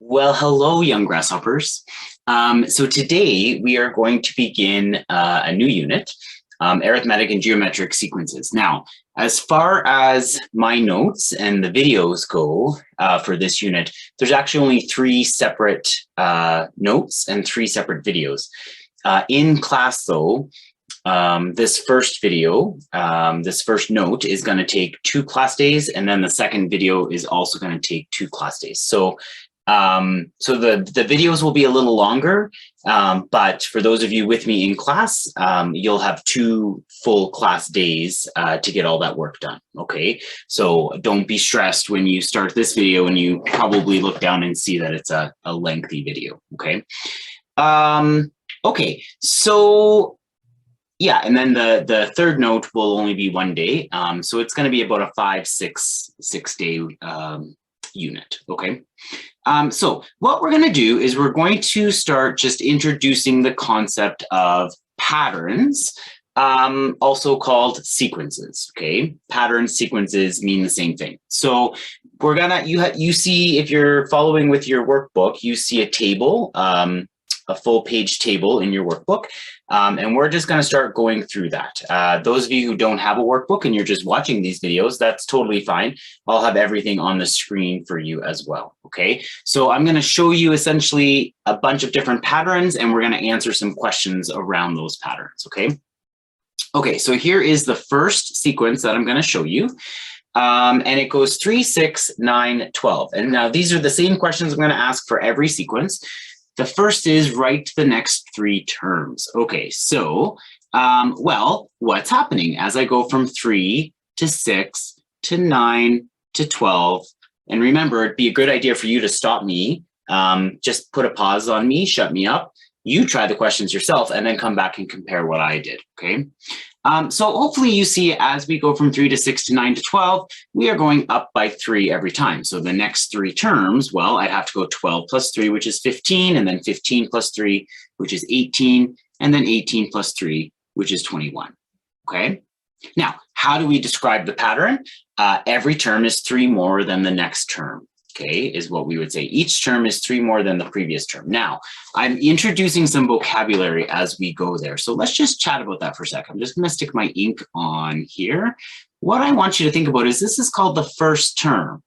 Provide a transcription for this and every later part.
Well, hello, young grasshoppers. So today we are going to begin a new unit, arithmetic and geometric sequences. Now, as far as my notes and the videos go for this unit, there's actually only three separate notes and three separate videos. In class, though, this first video, this first note is going to take 2 class days, and then the second video is also going to take 2 class days. So the videos will be a little longer, but for those of you with me in class, you'll have 2 full class days to get all that work done. Okay, so don't be stressed when you start this video and you probably look down and see that it's a lengthy video. Okay. Okay, so yeah, and then the third note will only be 1 day. So it's going to be about a 5-6 day unit. Okay. So what we're going to do is we're going to start just introducing the concept of patterns, also called sequences. Okay, patterns, sequences mean the same thing. So we're gonna you see, if you're following with your workbook, you see a table, a full page table in your workbook. And we're just going to start going through that. Those of you who don't have a workbook and you're just watching these videos, that's totally fine. I'll have everything on the screen for you as well. Okay, so I'm going to show you essentially a bunch of different patterns, and we're going to answer some questions around those patterns. Okay. Okay, so here is the first sequence that I'm going to show you. And it goes 3, 6, 9, 12. And now these are the same questions I'm going to ask for every sequence. The first is write the next 3 terms. Okay, so, well, what's happening as I go from 3 to 6 to 9 to 12? And remember, it'd be a good idea for you to stop me, just put a pause on me, shut me up. You try the questions yourself and then come back and compare what I did, okay? So hopefully you see as we go from 3 to 6 to 9 to 12, we are going up by 3 every time. So the next 3 terms, well, I'd have to go 12 plus 3, which is 15, and then 15 plus 3, which is 18, and then 18 plus 3, which is 21, okay? Now, how do we describe the pattern? Every term is 3 more than the next term. Okay, is what we would say. Each term is 3 more than the previous term. Now, I'm introducing some vocabulary as we go there. So let's just chat about that for a second. I'm just going to stick my ink on here. What I want you to think about is this is called the first term.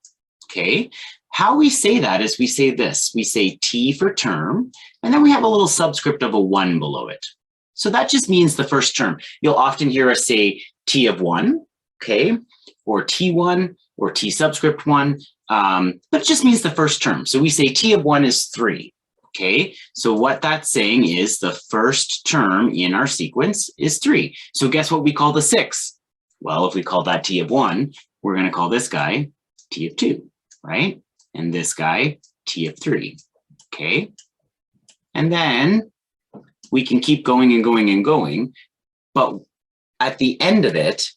Okay, how we say that is we say this. We say T for term, and then we have a little subscript of a 1 below it. So that just means the first term. You'll often hear us say T of 1, okay, or T1, or T subscript 1. But it just means the first term. So we say T of 1 is 3, okay? So what that's saying is the first term in our sequence is 3. So guess what we call the 6? Well, if we call that T of 1, we're going to call this guy T of 2, right? And this guy T of 3, okay? And then we can keep going and going and going, but at the end of it,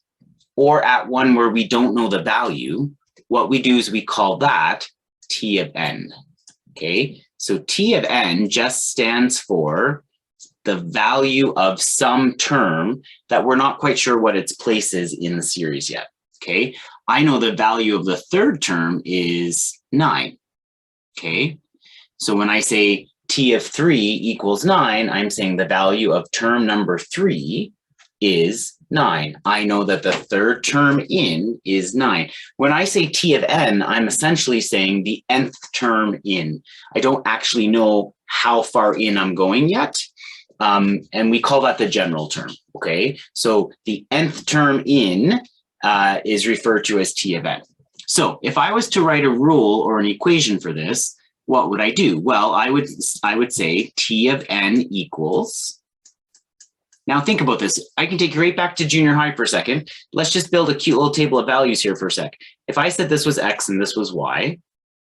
or at one where we don't know the value, what we do is we call that T of n, okay? So T of n just stands for the value of some term that we're not quite sure what its place is in the series yet, okay? I know the value of the third term is 9, okay? So when I say T of 3 equals 9, I'm saying the value of term number 3 is 9. I know that the third term in is 9. When I say T of n, I'm essentially saying the nth term in. I don't actually know how far in I'm going yet. And we call that the general term, okay? So the nth term in is referred to as T of n. So if I was to write a rule or an equation for this, what would I do? Well, I would say T of n equals. Now think about this. I can take you right back to junior high for a second. Let's just build a cute little table of values here for a sec. If I said this was X and this was Y,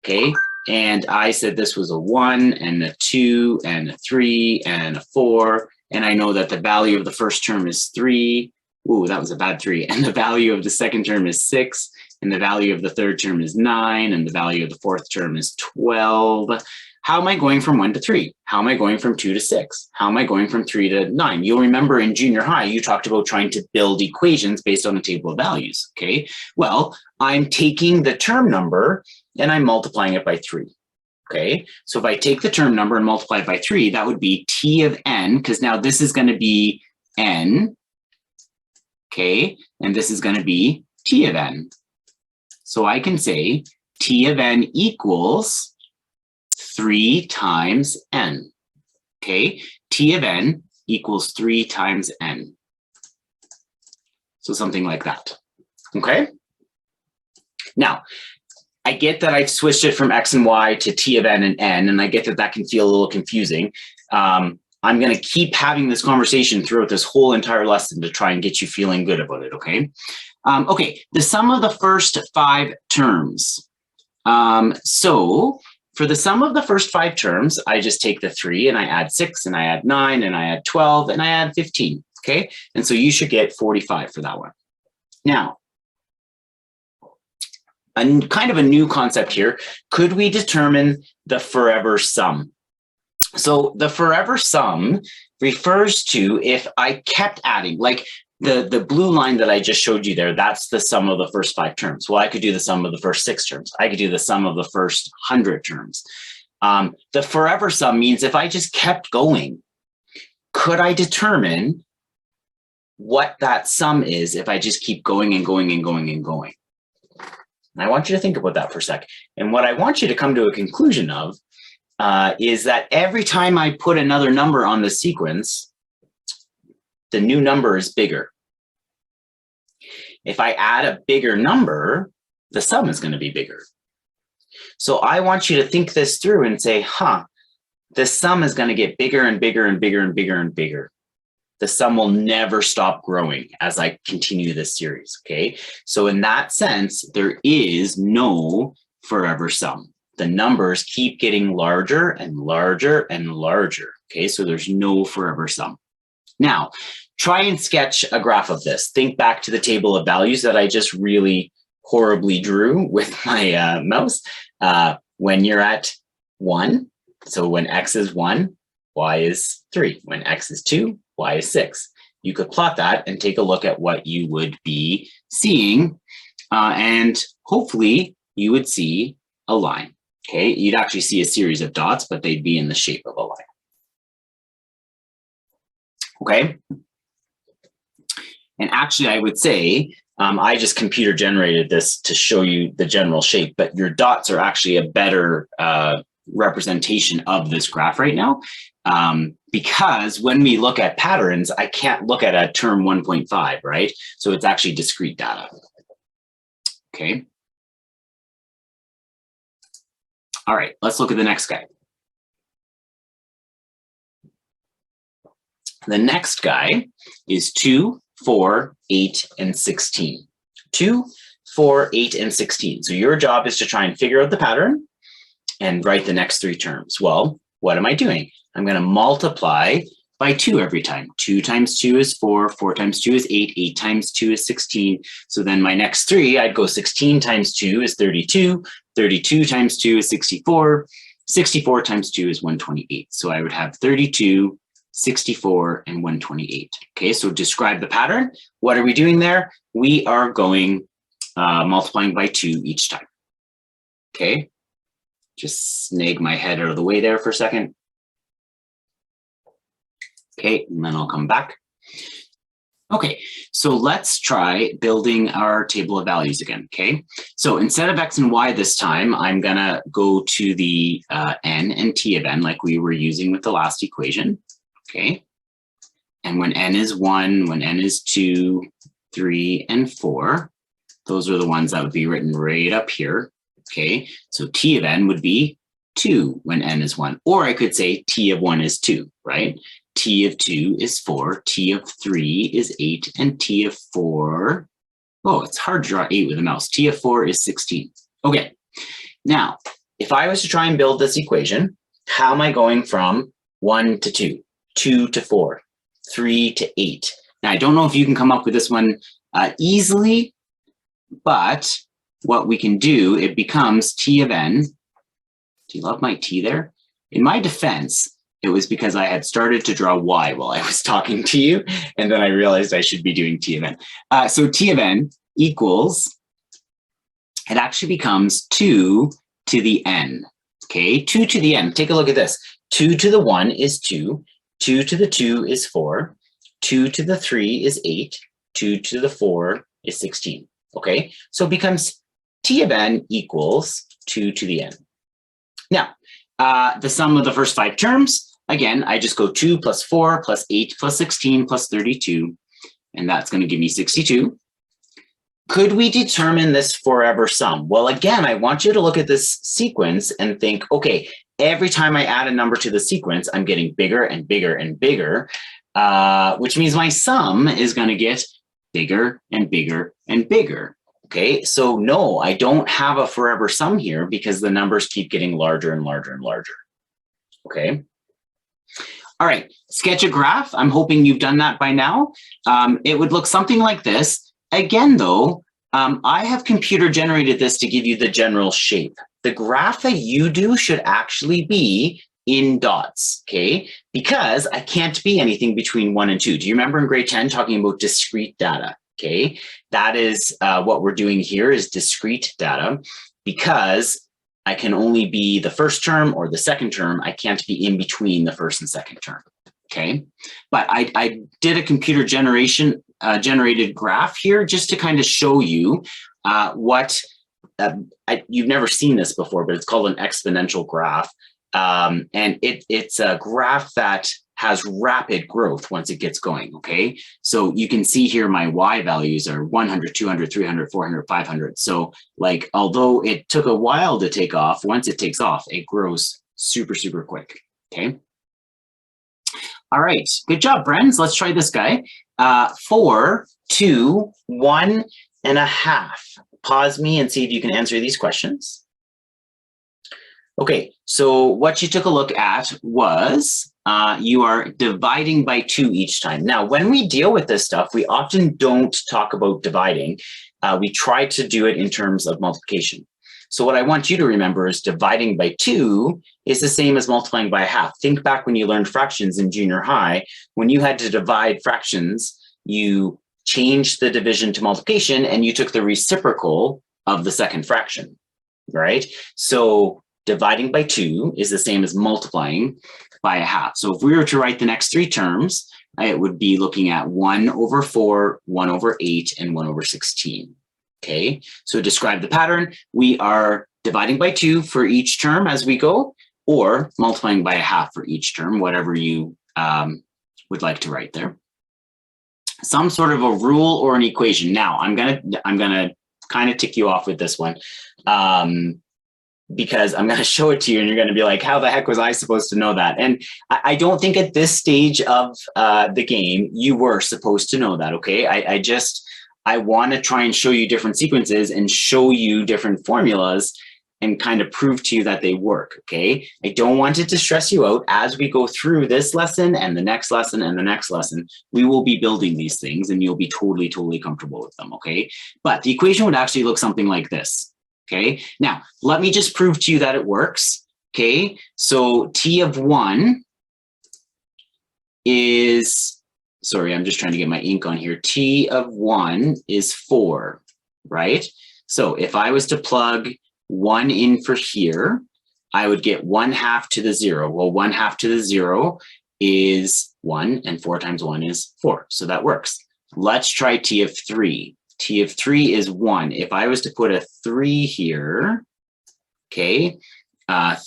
okay, and I said this was a 1 and a 2 and a 3 and a 4, and I know that the value of the first term is 3. Ooh, that was a bad 3. And the value of the second term is 6, and the value of the third term is 9, and the value of the fourth term is 12. How am I going from 1 to 3? How am I going from 2 to 6? How am I going from 3 to 9? You'll remember in junior high, you talked about trying to build equations based on a table of values, okay? Well, I'm taking the term number and I'm multiplying it by 3, Okay, so if I take the term number and multiply it by 3, that would be t of n, because now this is going to be n, okay, and this is going to be t of n. So I can say t of n equals 3 times n, okay? T of n equals 3 times n. So something like that, okay? Now, I get that I've switched it from x and y to t of n, and I get that that can feel a little confusing. I'm going to keep having this conversation throughout this whole entire lesson to try and get you feeling good about it, okay? Okay, the sum of the first 5 terms. So for the sum of the first 5 terms, I just take the 3 and I add 6 and I add 9 and I add 12 and I add 15, okay? And so you should get 45 for that one. Now, kind of a new concept here. Could we determine the forever sum? So the forever sum refers to if I kept adding, like the blue line that I just showed you there, that's the sum of the first 5 terms. Well, I could do the sum of the first 6 terms. I could do the sum of the first 100 terms. The forever sum means if I just kept going, could I determine what that sum is if I just keep going and going and going and going? And I want you to think about that for a sec. And what I want you to come to a conclusion of is that every time I put another number on the sequence, the new number is bigger. If I add a bigger number, the sum is going to be bigger. So I want you to think this through and say, the sum is going to get bigger and bigger and bigger and bigger and bigger. The sum will never stop growing as I continue this series, okay? So in that sense, there is no forever sum. The numbers keep getting larger and larger and larger, okay? So there's no forever sum. Now, try and sketch a graph of this. Think back to the table of values that I just really horribly drew with my mouse. When you're at 1, so when x is 1, y is 3. When x is 2, y is 6. You could plot that and take a look at what you would be seeing, and hopefully you would see a line, okay? You'd actually see a series of dots, but they'd be in the shape of a line. Okay. And actually, I would say, I just computer generated this to show you the general shape, but your dots are actually a better representation of this graph right now. Because when we look at patterns, I can't look at a term 1.5, right? So it's actually discrete data. Okay. All right, let's look at the next guy. The next guy is 2, 4, 8, and 16. 2, 4, 8, and 16. So your job is to try and figure out the pattern and write the next 3 terms. Well, what am I doing? I'm going to multiply by 2 every time. 2 times 2 is 4, 4 times 2 is 8, 8 times 2 is 16. So then my next 3, I'd go 16 times 2 is 32, 32 times 2 is 64, 64 times 2 is 128. So I would have 32, 64, and 128. Okay, so describe the pattern. What are we doing there? We are going multiplying by 2 each time. Okay, just snag my head out of the way there for a second. Okay, and then I'll come back. Okay, so let's try building our table of values again, okay? So instead of x and y this time, I'm gonna go to the n and t of n like we were using with the last equation, okay? And when n is 1, when n is 2, 3, and 4, those are the ones that would be written right up here, okay? So t of n would be 2 when n is 1, or I could say t of 1 is 2, right? T of 2 is 4, T of 3 is 8, and T of 4, oh, it's hard to draw 8 with a mouse. T of 4 is 16. Okay, now, if I was to try and build this equation, how am I going from 1 to 2, 2 to 4, 3 to 8? Now, I don't know if you can come up with this one easily, but what we can do, it becomes T of n. Do you love my T there? In my defense, it was because I had started to draw y while I was talking to you, and then I realized I should be doing T of n. So T of n equals, it actually becomes 2 to the n, Okay, 2 to the n. Take a look at this. 2 to the 1 is 2. 2 to the 2 is 4. 2 to the 3 is 8. 2 to the 4 is 16. Okay, so it becomes t of n equals 2 to the n. Now, the sum of the first 5 terms, again, I just go 2 plus 4 plus 8 plus 16 plus 32, and that's going to give me 62. Could we determine this forever sum? Well, again, I want you to look at this sequence and think, okay, every time I add a number to the sequence, I'm getting bigger and bigger and bigger, which means my sum is going to get bigger and bigger and bigger. Okay, so no, I don't have a forever sum here because the numbers keep getting larger and larger and larger. Okay. All right, sketch a graph. I'm hoping you've done that by now. It would look something like this. Again, though, I have computer generated this to give you the general shape. The graph that you do should actually be in dots, okay? Because I can't be anything between 1 and 2. Do you remember in grade 10 talking about discrete data? Okay, that is what we're doing here is discrete data, because I can only be the first term or the second term. I can't be in between the first and second term. Okay, but I did a computer generated graph here just to kind of show you what you've never seen this before, but it's called an exponential graph, and it's a graph that has rapid growth once it gets going. Okay, so you can see here my y values are 100, 200, 300, 400, 500. So like, although it took a while to take off, once it takes off, it grows super, super quick. Okay. All right, good job, friends. Let's try this guy. 4, 2, 1.5. Pause me and see if you can answer these questions. Okay, so what you took a look at was you are dividing by 2 each time. Now, when we deal with this stuff, we often don't talk about dividing. We try to do it in terms of multiplication. So what I want you to remember is dividing by 2 is the same as multiplying by 1/2. Think back when you learned fractions in junior high. When you had to divide fractions, you changed the division to multiplication and you took the reciprocal of the second fraction, right? So dividing by 2 is the same as multiplying by 1/2. So if we were to write the next 3 terms, it would be looking at 1/4, 1/8, and 1/16. Okay, so describe the pattern. We are dividing by 2 for each term as we go, or multiplying by 1/2 for each term, whatever you would like to write there. Some sort of a rule or an equation. Now, I'm gonna kind of tick you off with this one, because I'm going to show it to you and you're going to be like, how the heck was I supposed to know that? And I don't think at this stage of the game, you were supposed to know that, okay? I want to try and show you different sequences and show you different formulas and kind of prove to you that they work, okay? I don't want it to stress you out. As we go through this lesson and the next lesson and the next lesson, we will be building these things and you'll be totally, totally comfortable with them, okay? But the equation would actually look something like this. Okay, now let me just prove to you that it works. Okay, so t of 1 is, sorry, I'm just trying to get my ink on here. T of 1 is 4, right? So if I was to plug 1 in for here, I would get 1/2 to the 0. Well, 1/2 to the 0 is 1, and 4 times 1 is 4. So that works. Let's try t of 3. T of 3 is 1. If I was to put a 3 here, okay,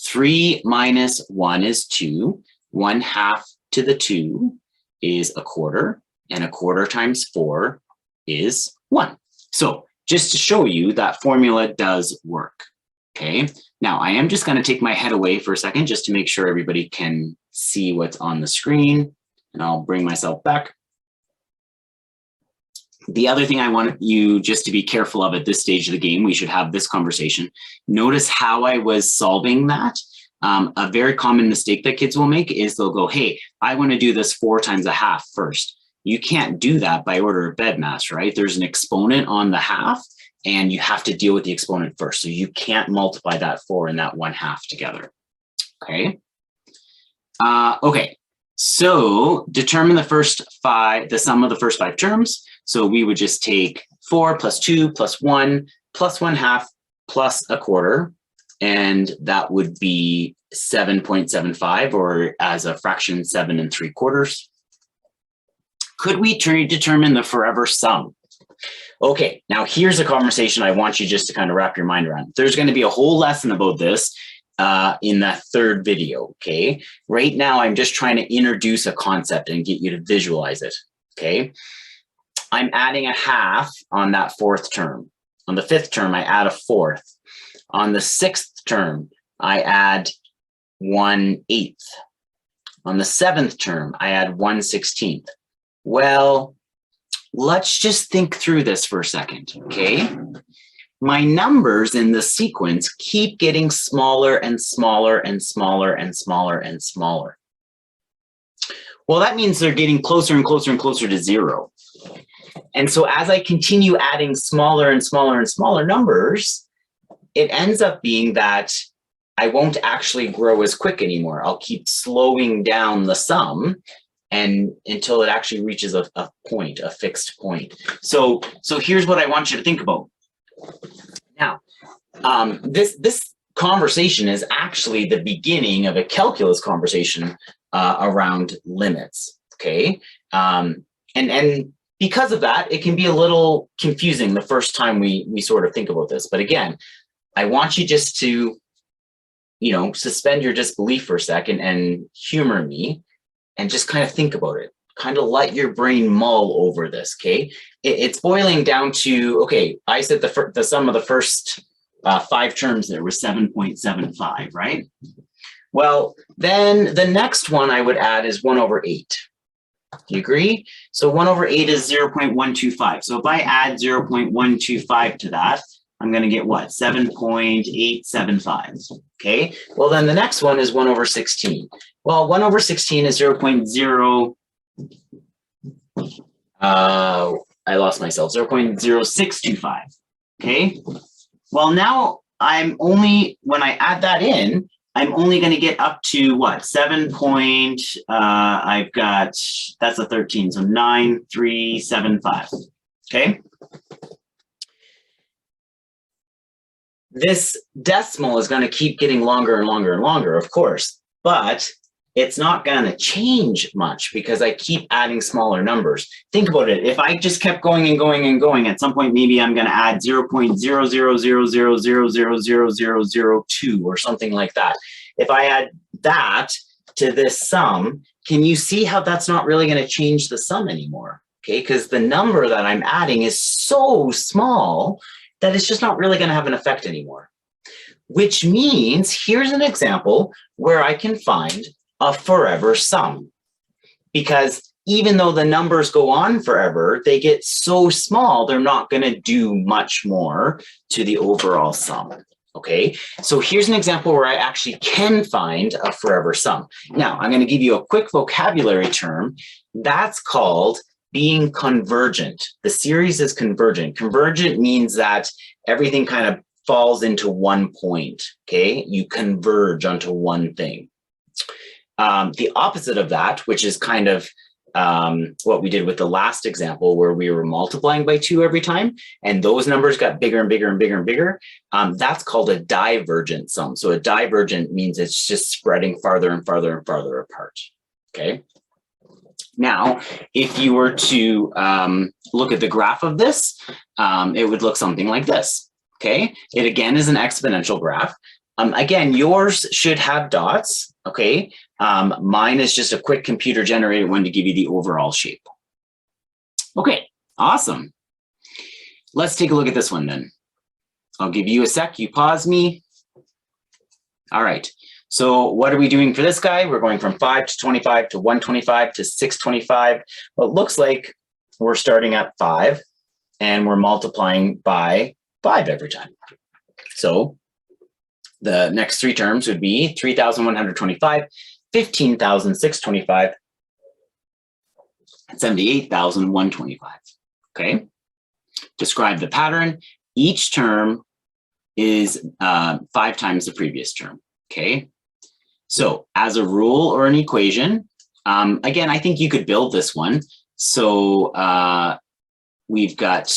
3 minus 1 is 2. 1/2 to the 2 is 1/4, and 1/4 times 4 is 1. So just to show you that formula does work, okay? Now, I am just going to take my head away for a second just to make sure everybody can see what's on the screen, and I'll bring myself back. The other thing I want you just to be careful of at this stage of the game, we should have this conversation. Notice how I was solving that. A very common mistake that kids will make is they'll go, hey, I want to do this 4 times 1/2 first. You can't do that by order of BEDMAS, right? There's an exponent on the 1/2 and you have to deal with the exponent first. So you can't multiply that 4 and that 1/2 together, okay? Okay, so determine the sum of the first 5 terms. So we would just take 4 plus 2 plus 1 plus 1/2 plus 1/4 and that would be 7.75, or as a fraction, 7 3/4. Could we determine the forever sum? Okay, now here's a conversation I want you just to kind of wrap your mind around. There's going to be a whole lesson about this in that third video, okay? Right now, I'm just trying to introduce a concept and get you to visualize it, okay? I'm adding a half on that fourth term. On the fifth term, I add a fourth. On the sixth term, I add 1/8. On the seventh term, I add 1/16. Well, let's just think through this for a second, okay? My numbers in the sequence keep getting smaller and smaller and smaller and smaller and smaller. Well, that means they're getting closer and closer and closer to 0. And so as I continue adding smaller and smaller and smaller numbers, it ends up being that I won't actually grow as quick anymore. I'll keep slowing down the sum and until it actually reaches a point, a fixed point. So here's what I want you to think about. Now, this conversation is actually the beginning of a calculus conversation around limits, okay? And because of that, it can be a little confusing the first time we sort of think about this. But again, I want you just to, you know, suspend your disbelief for a second and humor me and just kind of think about it. Kind of let your brain mull over this, okay? It's boiling down to, okay, I said the sum of the first 5 terms there was 7.75, right? Well, then the next one I would add is 1/8. Do you agree? So 1/8 is 0.125. So if I add 0.125 to that, I'm going to get what? 7.875. Okay. Well, then the next one is 1/16. Well, 1/16 is 0.0. I lost myself. 0.0625. Okay. Well, now when I add that in, I'm only going to get up to what? I've got, that's a 13. So 9.375. Okay. This decimal is going to keep getting longer and longer and longer, of course, but it's not going to change much because I keep adding smaller numbers. Think about it. If I just kept going and going and going, at some point, maybe I'm going to add 0.000000002 or something like that. If I add that to this sum, can you see how that's not really going to change the sum anymore? Okay, because the number that I'm adding is so small that it's just not really going to have an effect anymore. Which means here's an example where I can find a forever sum. Because even though the numbers go on forever, they get so small, they're not going to do much more to the overall sum. Okay, so here's an example where I actually can find a forever sum. Now, I'm going to give you a quick vocabulary term. That's called being convergent. The series is convergent. Convergent means that everything kind of falls into one point, okay? You converge onto one thing. The opposite of that, which is kind of what we did with the last example where we were multiplying by 2 every time, and those numbers got bigger and bigger and bigger and bigger, that's called a divergent sum. So a divergent means it's just spreading farther and farther and farther apart, okay? Now, if you were to look at the graph of this, it would look something like this, okay? It again is an exponential graph. Again, yours should have dots, okay? Mine is just a quick computer generated one to give you the overall shape. Okay, awesome. Let's take a look at this one then. I'll give you a sec, you pause me. All right. So what are we doing for this guy? We're going from 5 to 25 to 125 to 625. Well, it looks like we're starting at 5 and we're multiplying by 5 every time. So the next 3 terms would be 3,125, 15,625, and 78,125. Okay. Describe the pattern. Each term is 5 times the previous term. Okay. So as a rule or an equation, again, I think you could build this one. So we've got,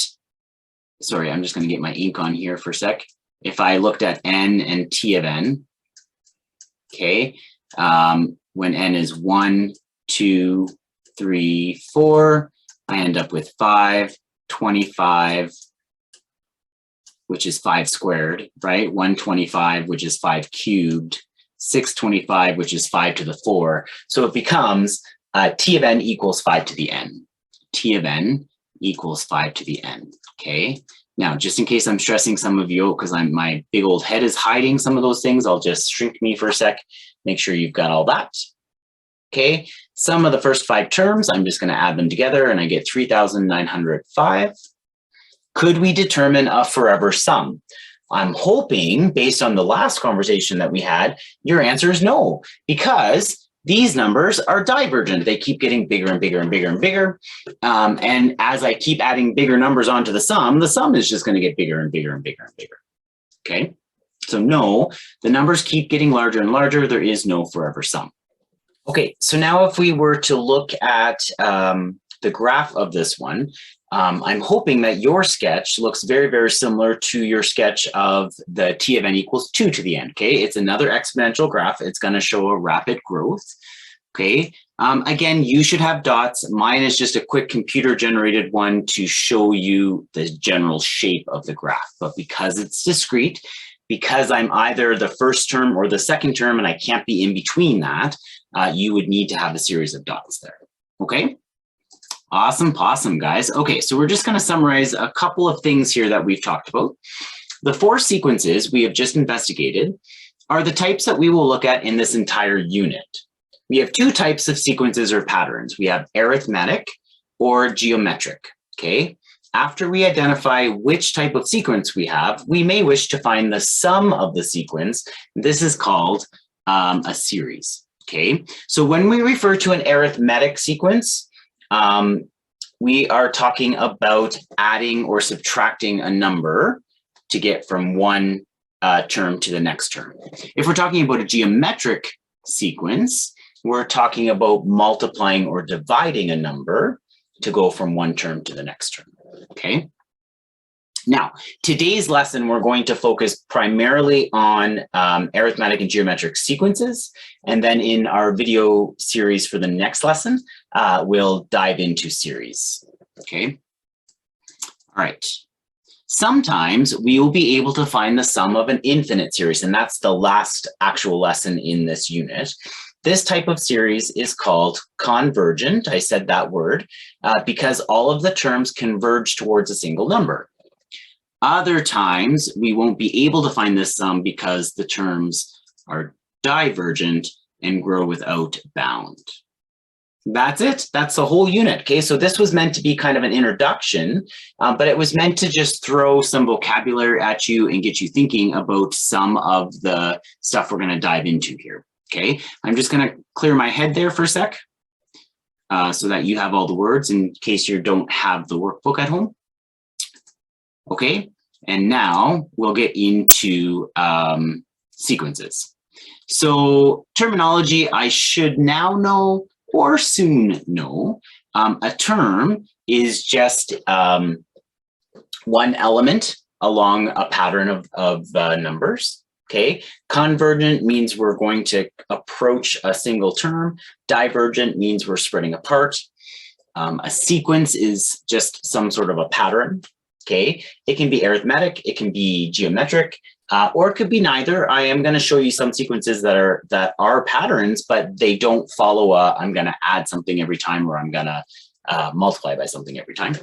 sorry, I'm just going to get my ink on here for a sec. if I looked at n and t of n, okay, when n is 1, 2, 3, 4, I end up with 5, 25, which is 5 squared, right? 125, which is 5 cubed, 625, which is 5 to the 4. So it becomes t of n equals 5 to the n. T of n equals 5 to the n, okay? Now, just in case I'm stressing some of you, because my big old head is hiding some of those things, I'll just shrink me for a sec, make sure you've got all that. Okay, sum of the first 5 terms, I'm just going to add them together and I get 3,905. Could we determine a forever sum? I'm hoping, based on the last conversation that we had, your answer is no, because these numbers are divergent. They keep getting bigger and bigger and bigger and bigger. And as I keep adding bigger numbers onto the sum is just going to get bigger and bigger and bigger and bigger. Okay, so no, the numbers keep getting larger and larger. There is no forever sum. Okay, so now if we were to look at the graph of this one, I'm hoping that your sketch looks very, very similar to your sketch of the t of n equals 2 to the n, okay? It's another exponential graph. It's going to show a rapid growth, okay? Again, you should have dots. Mine is just a quick computer-generated one to show you the general shape of the graph. But because it's discrete, because I'm either the first term or the second term and I can't be in between that, you would need to have a series of dots there, okay? Awesome, possum, guys. Okay, so we're just going to summarize a couple of things here that we've talked about. The 4 sequences we have just investigated are the types that we will look at in this entire unit. We have 2 types of sequences or patterns. We have arithmetic or geometric, okay? After we identify which type of sequence we have, we may wish to find the sum of the sequence. This is called a series, okay? So when we refer to an arithmetic sequence, we are talking about adding or subtracting a number to get from one term to the next term. If we're talking about a geometric sequence, we're talking about multiplying or dividing a number to go from one term to the next term, okay? Now, today's lesson, we're going to focus primarily on arithmetic and geometric sequences. And then in our video series for the next lesson, we'll dive into series, okay? All right. Sometimes we will be able to find the sum of an infinite series, and that's the last actual lesson in this unit. This type of series is called convergent. I said that word because all of the terms converge towards a single number. Other times, we won't be able to find this sum because the terms are divergent and grow without bound. That's it. That's the whole unit. Okay, so this was meant to be kind of an introduction, but it was meant to just throw some vocabulary at you and get you thinking about some of the stuff we're going to dive into here. Okay, I'm just going to clear my head there for a sec so that you have all the words in case you don't have the workbook at home. Okay, and now we'll get into sequences. So terminology I should now know or soon know. A term is just one element along a pattern of numbers. Okay, convergent means we're going to approach a single term. Divergent means we're spreading apart. A sequence is just some sort of a pattern. Okay, it can be arithmetic, it can be geometric, or it could be neither. I am going to show you some sequences that are patterns, but they don't follow I'm going to add something every time, or I'm going to multiply by something every time.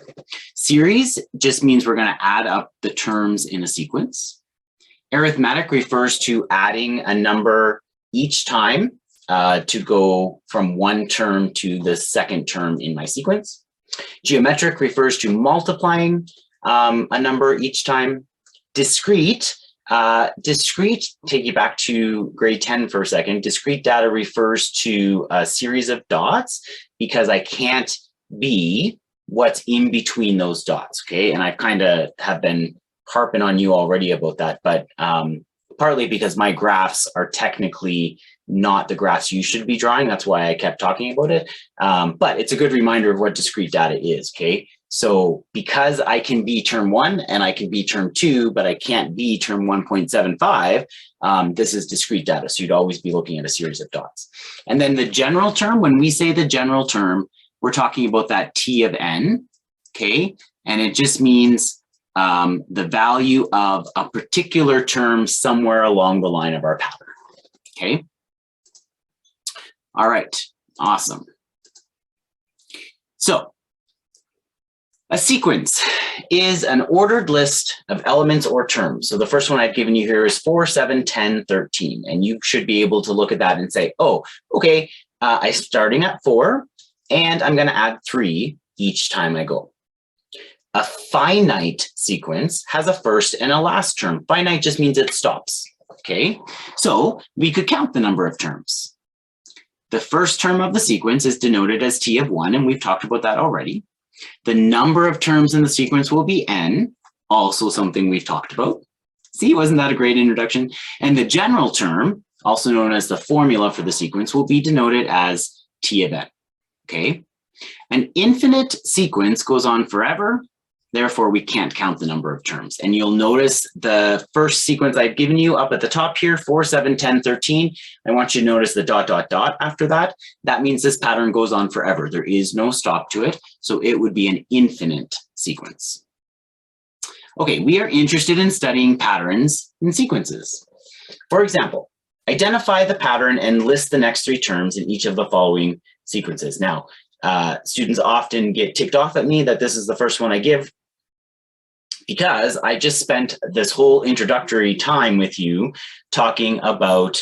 Series just means we're going to add up the terms in a sequence. Arithmetic refers to adding a number each time to go from one term to the second term in my sequence. Geometric refers to multiplying a number each time. Discrete, take you back to grade 10 for a second. Discrete data refers to a series of dots because I can't be what's in between those dots, okay? And I kind of have been harping on you already about that, but partly because my graphs are technically not the graphs you should be drawing. That's why I kept talking about it. But it's a good reminder of what discrete data is, okay? So because I can be term 1 and I can be term 2, but I can't be term 1.75, this is discrete data. So you'd always be looking at a series of dots. And then the general term, when we say the general term, we're talking about that T of n, okay? And it just means the value of a particular term somewhere along the line of our pattern, okay? All right, awesome. So a sequence is an ordered list of elements or terms. So the first one I've given you here is 4, 7, 10, 13. And you should be able to look at that and say, oh, okay, I'm starting at 4, and I'm going to add 3 each time I go. A finite sequence has a first and a last term. Finite just means it stops, okay? So we could count the number of terms. The first term of the sequence is denoted as T of 1, and we've talked about that already. The number of terms in the sequence will be n, also something we've talked about. See, wasn't that a great introduction? And the general term, also known as the formula for the sequence, will be denoted as T of n, okay? An infinite sequence goes on forever, therefore we can't count the number of terms. And you'll notice the first sequence I've given you up at the top here, 4, 7, 10, 13. I want you to notice the ... after that. That means this pattern goes on forever. There is no stop to it. So it would be an infinite sequence. Okay, we are interested in studying patterns in sequences. For example, identify the pattern and list the next 3 terms in each of the following sequences. Now, students often get ticked off at me that this is the first one I give, because I just spent this whole introductory time with you talking about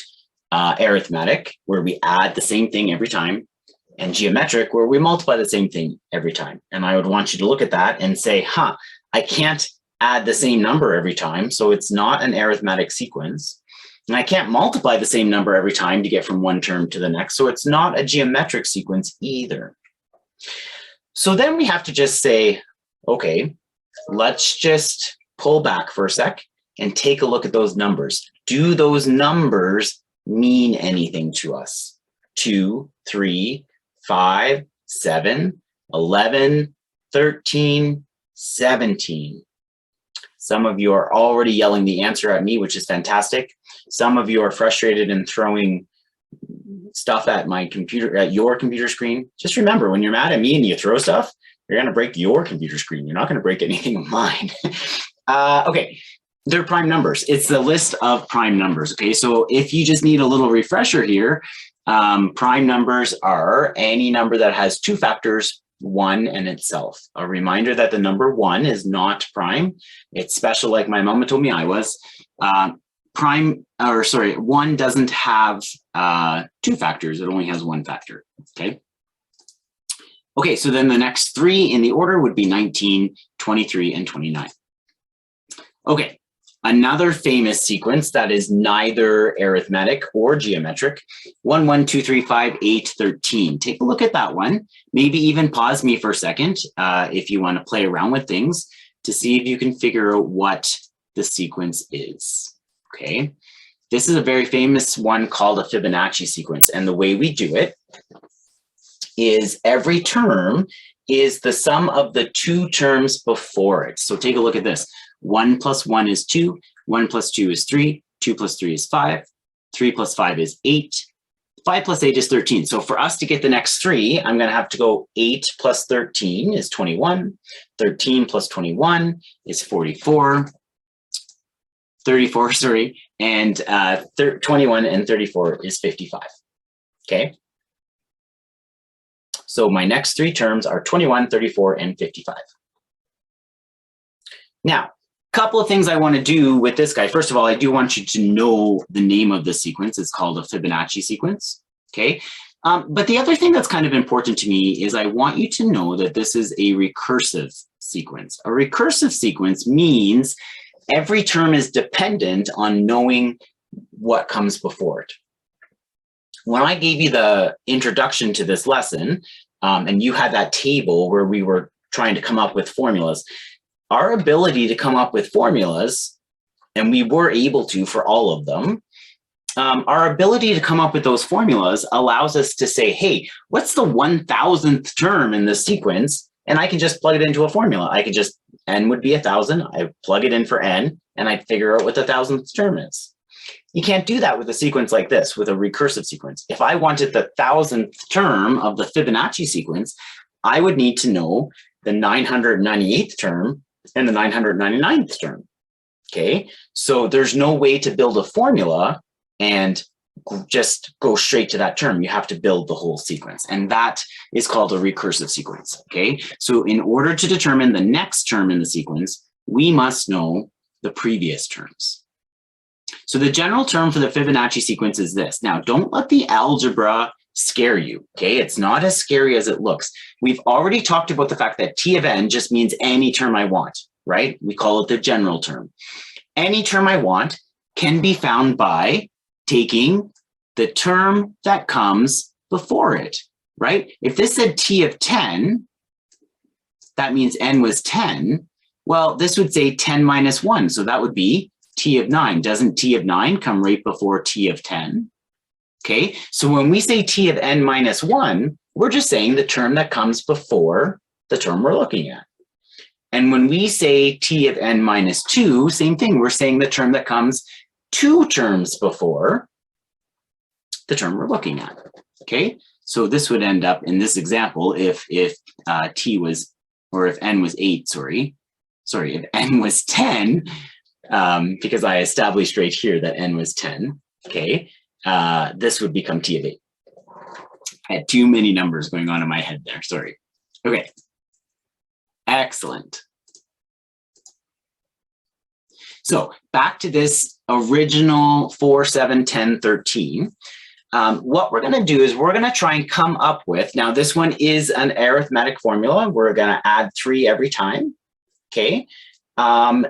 arithmetic, where we add the same thing every time, and geometric, where we multiply the same thing every time. And I would want you to look at that and say, I can't add the same number every time, so it's not an arithmetic sequence. And I can't multiply the same number every time to get from one term to the next, so it's not a geometric sequence either. So then we have to just say, okay, let's just pull back for a sec and take a look at those numbers. Do those numbers mean anything to us? 2, 3, 5, 7, 11, 13, 17. Some of you are already yelling the answer at me, which is fantastic. Some of you are frustrated and throwing stuff at my computer, at your computer screen. Just remember, when you're mad at me and you throw stuff, you're going to break your computer screen. You're not going to break anything of mine. Okay, they're prime numbers. It's the list of prime numbers. Okay, so if you just need a little refresher here, prime numbers are any number that has 2 factors, 1 and itself. A reminder that the number 1 is not prime. It's special, like my mama told me I was. 1 doesn't have 2 factors. It only has 1 factor. Okay. Okay, so then the next 3 in the order would be 19, 23, and 29. Okay, another famous sequence that is neither arithmetic or geometric, 1, 1, 2, 3, 5, 8, 13. Take a look at that one. Maybe even pause me for a second if you want to play around with things to see if you can figure out what the sequence is. Okay, this is a very famous one called a Fibonacci sequence, and the way we do it is every term is the sum of the 2 terms before it. So take a look at this. 1 plus 1 is 2, 1 plus 2 is 3, 2 plus 3 is 5, 3 plus 5 is 8, 5 plus 8 is 13. So for us to get the next 3, I'm going to have to go 8 plus 13 is 21, 13 plus 21 is 44, 34, sorry, and 21 and 34 is 55, okay? So my next 3 terms are 21, 34, and 55. Now, a couple of things I want to do with this guy. First of all, I do want you to know the name of the sequence. It's called a Fibonacci sequence, okay? But the other thing that's kind of important to me is I want you to know that this is a recursive sequence. A recursive sequence means every term is dependent on knowing what comes before it. When I gave you the introduction to this lesson, and you had that table where we were trying to come up with formulas, our ability to come up with formulas, and we were able to for all of them, our ability to come up with those formulas allows us to say, hey, what's the 1000th term in this sequence? and I can just plug it into a formula. I could just, n would be 1,000. I plug it in for n, and I'd figure out what the 1,000th term is. You can't do that with a sequence like this, with a recursive sequence. If I wanted the 1,000th term of the Fibonacci sequence, I would need to know the 998th term and the 999th term. Okay, so there's no way to build a formula and just go straight to that term. You have to build the whole sequence, and that is called a recursive sequence. Okay, so in order to determine the next term in the sequence, we must know the previous terms. So the general term for the Fibonacci sequence is this. Now, don't let the algebra scare you, okay? It's not as scary as it looks. We've already talked about the fact that T of n just means any term I want, right? We call it the general term. Any term I want can be found by taking the term that comes before it, right? If this said T of 10, that means n was 10. Well, this would say 10 minus 1, so that would be T of 9. Doesn't T of 9 come right before T of 10? Okay, so when we say T of n minus 1, we're just saying the term that comes before the term we're looking at. And when we say T of n minus 2, same thing, we're saying the term that comes 2 terms before the term we're looking at. Okay, so this would end up in this example if T was, or if n was 8, if n was 10, because I established right here that n was 10, okay, this would become T of 8. I had too many numbers going on in my head there, sorry. Okay, excellent. So back to this original 4, 7, 10, 13. What we're gonna do is we're gonna try and come up with, now this one is an arithmetic formula. We're gonna add 3 every time, okay?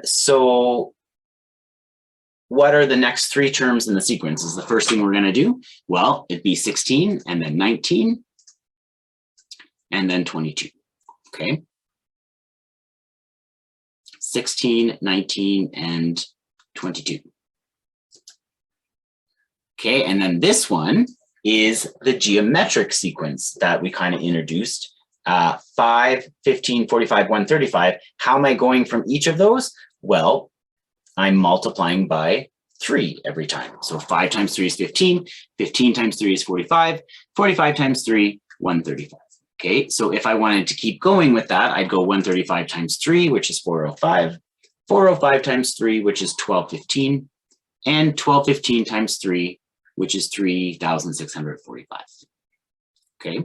So what are the next 3 terms in the sequence is the first thing we're gonna do. Well, it'd be 16 and then 19 and then 22, okay? 16, 19, and 22. Okay, and then this one is the geometric sequence that we kind of introduced. 5, 15, 45, 135. How am I going from each of those? Well, I'm multiplying by 3 every time. So 5 times 3 is 15, 15 times 3 is 45, 45 times 3, 135. Okay, so if I wanted to keep going with that, I'd go 135 times 3, which is 405, 405 times 3, which is 1215, and 1215 times 3, which is 3,645. Okay,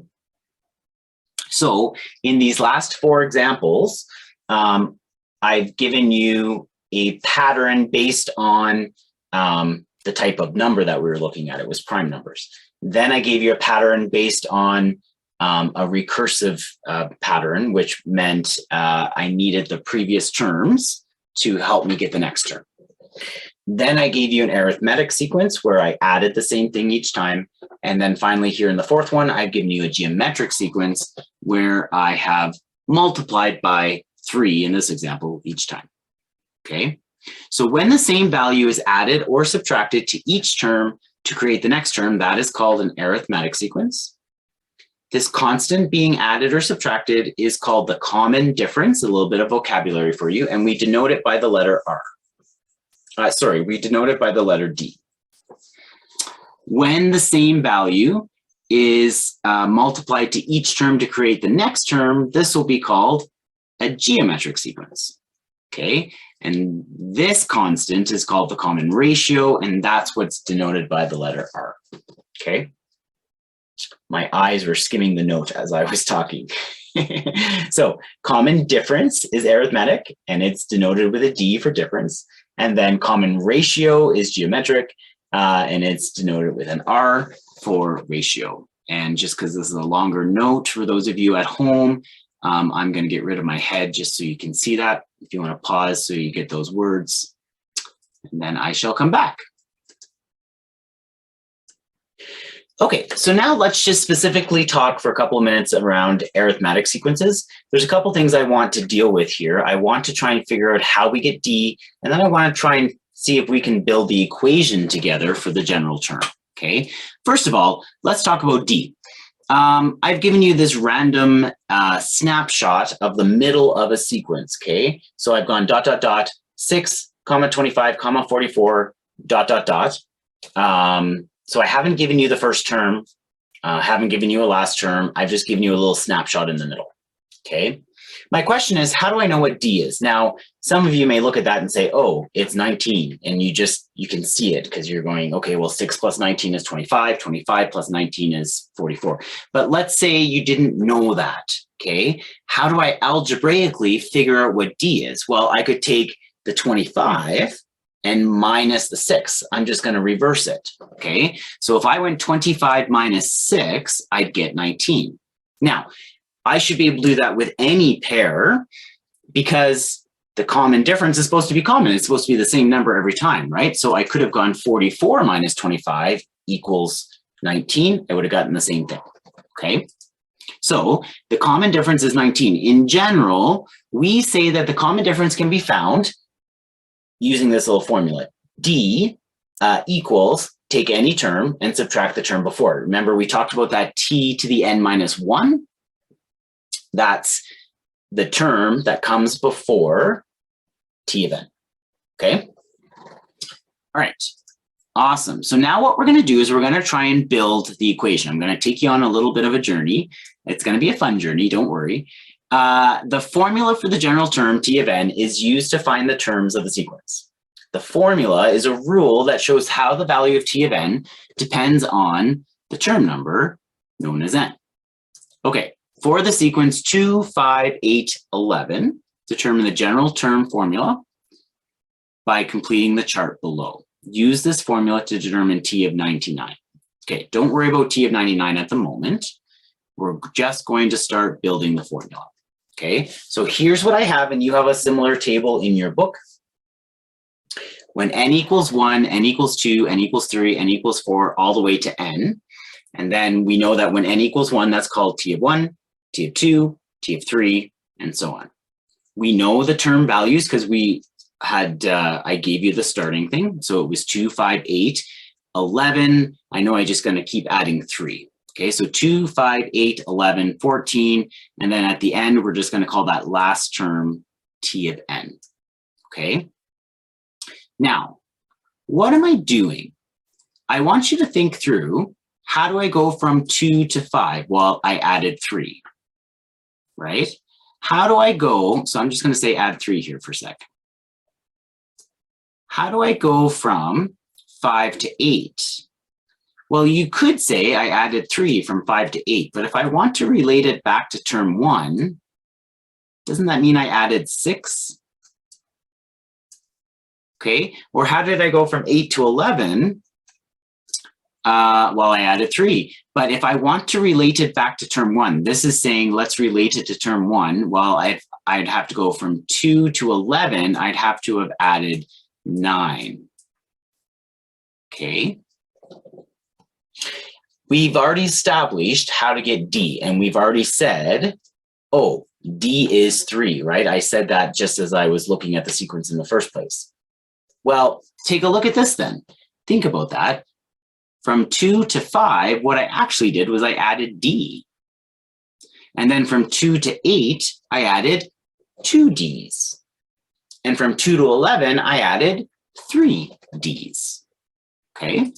so in these last 4 examples, I've given you a pattern based on the type of number that we were looking at. It was prime numbers. Then I gave you a pattern based on a recursive pattern, which meant I needed the previous terms to help me get the next term. Then I gave you an arithmetic sequence where I added the same thing each time. And then finally here in the 4th one, I've given you a geometric sequence where I have multiplied by 3 in this example each time. Okay, so when the same value is added or subtracted to each term to create the next term, that is called an arithmetic sequence. This constant being added or subtracted is called the common difference, a little bit of vocabulary for you, and we denote it by the letter R. We denote it by the letter D. When the same value is multiplied to each term to create the next term, this will be called a geometric sequence, okay? And this constant is called the common ratio, and that's what's denoted by the letter R, okay? My eyes were skimming the note as I was talking. So common difference is arithmetic, and it's denoted with a D for difference. And then common ratio is geometric, and it's denoted with an R for ratio. And just because this is a longer note for those of you at home, I'm going to get rid of my head just so you can see that. If you want to pause so you get those words, and then I shall come back. Okay, so now let's just specifically talk for a couple of minutes around arithmetic sequences. There's a couple things I want to deal with here. I want to try and figure out how we get D, and then I want to try and see if we can build the equation together for the general term, okay? First of all, let's talk about D. I've given you this random snapshot of the middle of a sequence, okay? So I've gone ... 6, 25, 44, ... So I haven't given you the first term, haven't given you a last term. I've just given you a little snapshot in the middle, okay? My question is, how do I know what D is? Now, some of you may look at that and say, oh, it's 19. And you can see it because you're going, okay, well, 6 plus 19 is 25. 25 plus 19 is 44. But let's say you didn't know that, okay? How do I algebraically figure out what D is? Well, I could take the 25 and minus the 6. I'm just going to reverse it, okay? So if I went 25 minus 6, I'd get 19. Now, I should be able to do that with any pair because the common difference is supposed to be common. It's supposed to be the same number every time, right? So I could have gone 44 minus 25 equals 19. I would have gotten the same thing, okay? So the common difference is 19. In general, we say that the common difference can be found using this little formula. D equals, take any term and subtract the term before. Remember, we talked about that t to the n minus 1. That's the term that comes before t of n, okay? All right, awesome. So now what we're gonna do is we're gonna try and build the equation. I'm gonna take you on a little bit of a journey. It's gonna be a fun journey, don't worry. The formula for the general term t of n is used to find the terms of the sequence. The formula is a rule that shows how the value of t of n depends on the term number known as n. Okay. For the sequence 2, 5, 8, 11, determine the general term formula by completing the chart below. Use this formula to determine t of 99. Okay, don't worry about t of 99 at the moment. We're just going to start building the formula. Okay, so here's what I have, and you have a similar table in your book. When n equals 1, n equals 2, n equals 3, n equals 4, all the way to n. And then we know that when n equals 1, that's called t of 1. T of 2, T of 3, and so on. We know the term values because we had, I gave you the starting thing. So it was 2, 5, 8, 11. I know I'm just going to keep adding 3. Okay, so 2, 5, 8, 11, 14. And then at the end, we're just going to call that last term T of n. Okay. Now, what am I doing? I want you to think through, how do I go from 2 to 5? Well, I added 3. Right? How do I go? So I'm just going to say add 3 here for a sec. How do I go from 5 to 8? Well, you could say I added 3 from 5 to 8, but if I want to relate it back to term 1, doesn't that mean I added 6? Okay, or how did I go from 8 to 11? Well, I added 3. But if I want to relate it back to term 1, this is saying let's relate it to term 1. Well, I'd have to go from 2 to 11. I'd have to have added 9. Okay. We've already established how to get D, and we've already said, oh, D is 3, right? I said that just as I was looking at the sequence in the first place. Well, take a look at this then. Think about that. From 2 to 5, what I actually did was I added D. And then from 2 to 8, I added 2 Ds. And from 2 to 11, I added 3 Ds. Okay?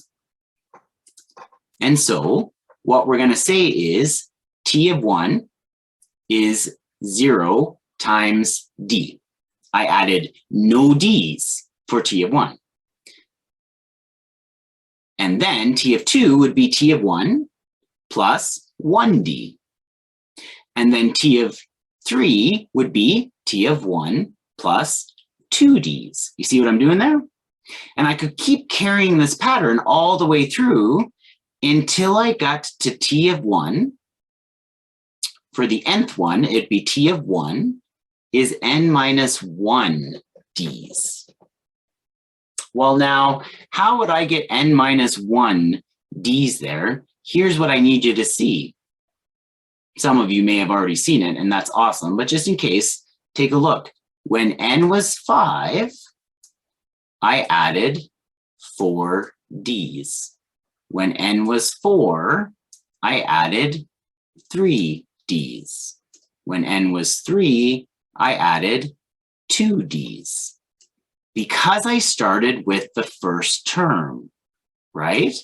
And so what we're going to say is T of 1 is 0 times D. I added no Ds for T of 1. And then T of 2 would be T of 1 plus 1D. And then T of 3 would be T of 1 plus 2Ds. You see what I'm doing there? And I could keep carrying this pattern all the way through until I got to T of 1. For the nth one, it'd be T of 1 is n minus 1 Ds. Well, now, how would I get n minus 1 Ds there? Here's what I need you to see. Some of you may have already seen it, and that's awesome. But just in case, take a look. When n was 5, I added 4 Ds. When n was 4, I added 3 Ds. When n was 3, I added 2 Ds. Because I started with the first term, right?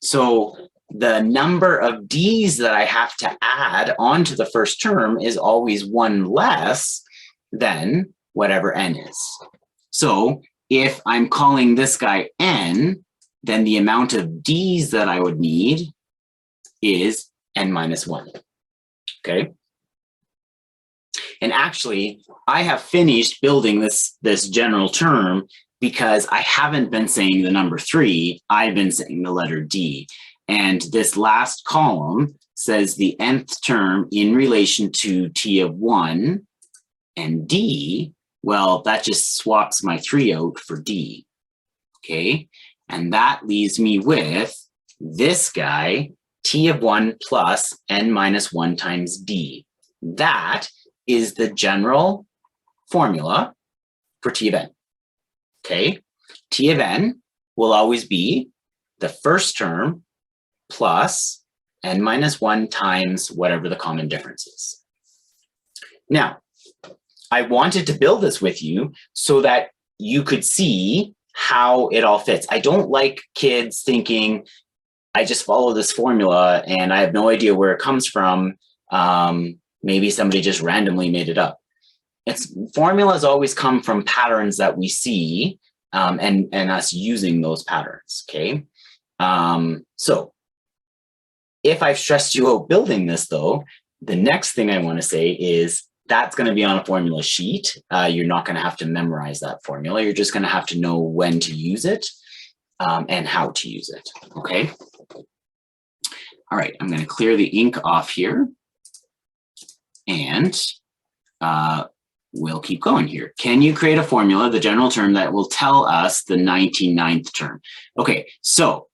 So the number of Ds that I have to add onto the first term is always one less than whatever n is. So if I'm calling this guy n, then the amount of Ds that I would need is n minus 1, okay? And actually, I have finished building this general term because I haven't been saying the number 3, I've been saying the letter D. And this last column says the nth term in relation to T of 1 and D. Well, that just swaps my 3 out for D, okay? And that leaves me with this guy, T of 1 plus n minus 1 times D. That is the general formula for T of n, okay? T of n will always be the first term plus n minus 1 times whatever the common difference is. Now, I wanted to build this with you so that you could see how it all fits. I don't like kids thinking, I just follow this formula and I have no idea where it comes from. Maybe somebody just randomly made it up. Formulas always come from patterns that we see and us using those patterns, okay? So if I've stressed you out building this though, the next thing I wanna say is that's gonna be on a formula sheet. You're not gonna have to memorize that formula. You're just gonna have to know when to use it and how to use it, okay? All right, I'm gonna clear the ink off here. And we'll keep going here. Can you create a formula, the general term, that will tell us the 99th term? Okay, so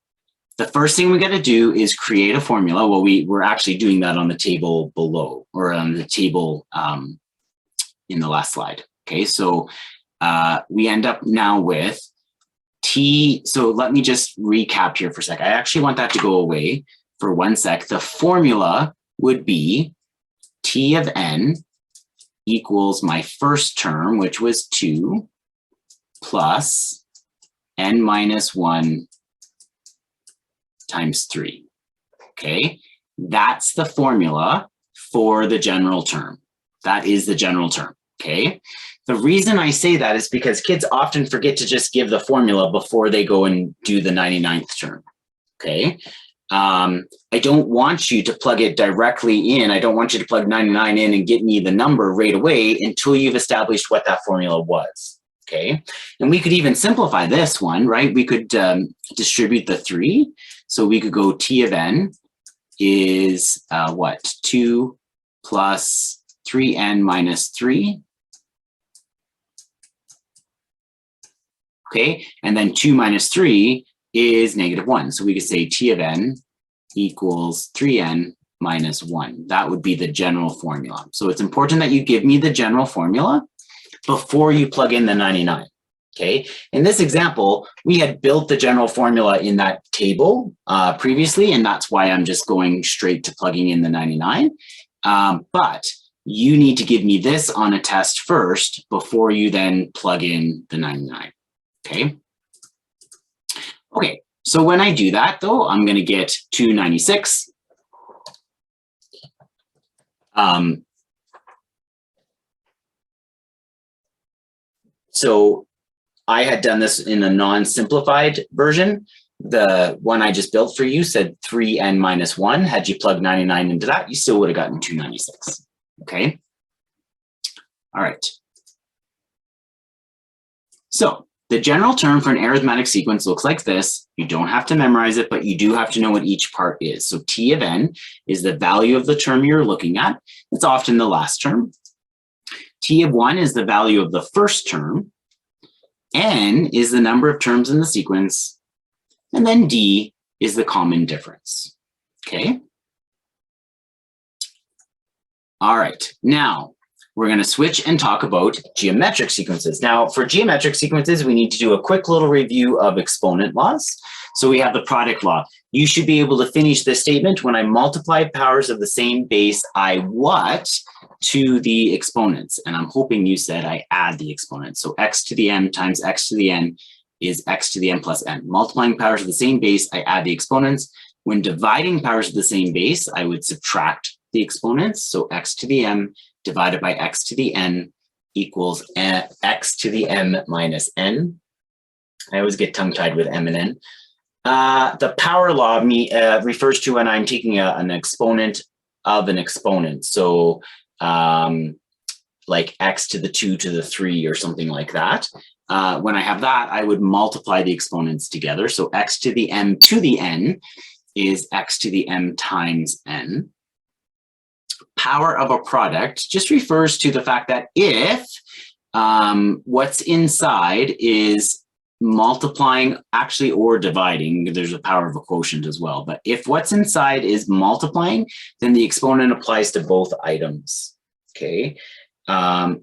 the first thing we got to do is create a formula. Well, we're actually doing that on the table below, or on the table in the last slide. Okay, so we end up now with T. So let me just recap here for a sec. I actually want that to go away for 1 sec. The formula would be T of n equals my first term, which was 2, plus n minus 1 times 3, okay? That's the formula for the general term. That is the general term, okay? The reason I say that is because kids often forget to just give the formula before they go and do the 99th term, okay? I don't want you to plug it directly in. I don't want you to plug 99 in and get me the number right away until you've established what that formula was, okay? And we could even simplify this one, right? We could distribute the 3. So we could go T of n is what? 2 plus 3n minus 3. Okay, and then 2 minus 3 is -1. So we could say T of n equals 3n minus 1. That would be the general formula. So it's important that you give me the general formula before you plug in the 99. Okay, in this example, we had built the general formula in that table previously, and that's why I'm just going straight to plugging in the 99. But you need to give me this on a test first before you then plug in the 99. Okay. Okay, so when I do that though, I'm going to get 296. So I had done this in a non-simplified version. The one I just built for you said 3n minus 1. Had you plugged 99 into that, you still would have gotten 296. Okay. All right. So the general term for an arithmetic sequence looks like this. You don't have to memorize it, but you do have to know what each part is. So T of n is the value of the term you're looking at. It's often the last term. T of 1 is the value of the first term. N is the number of terms in the sequence. And then D is the common difference. Okay. All right. Now, we're going to switch and talk about geometric sequences. Now, for geometric sequences, we need to do a quick little review of exponent laws. So we have the product law. You should be able to finish this statement: when I multiply powers of the same base, I what to the exponents? And I'm hoping you said I add the exponents. So x to the m times x to the n is x to the m plus n. Multiplying powers of the same base, I add the exponents. When dividing powers of the same base, I would subtract the exponents. So x to the m divided by x to the n equals x to the m minus n. I always get tongue-tied with m and n. The power law refers to when I'm taking an exponent of an exponent. So like x to the 2 to the 3 or something like that. When I have that, I would multiply the exponents together. So x to the m to the n is x to the m times n. Power of a product just refers to the fact that if what's inside is multiplying actually or dividing, there's a power of a quotient as well. But if what's inside is multiplying, then the exponent applies to both items. Okay.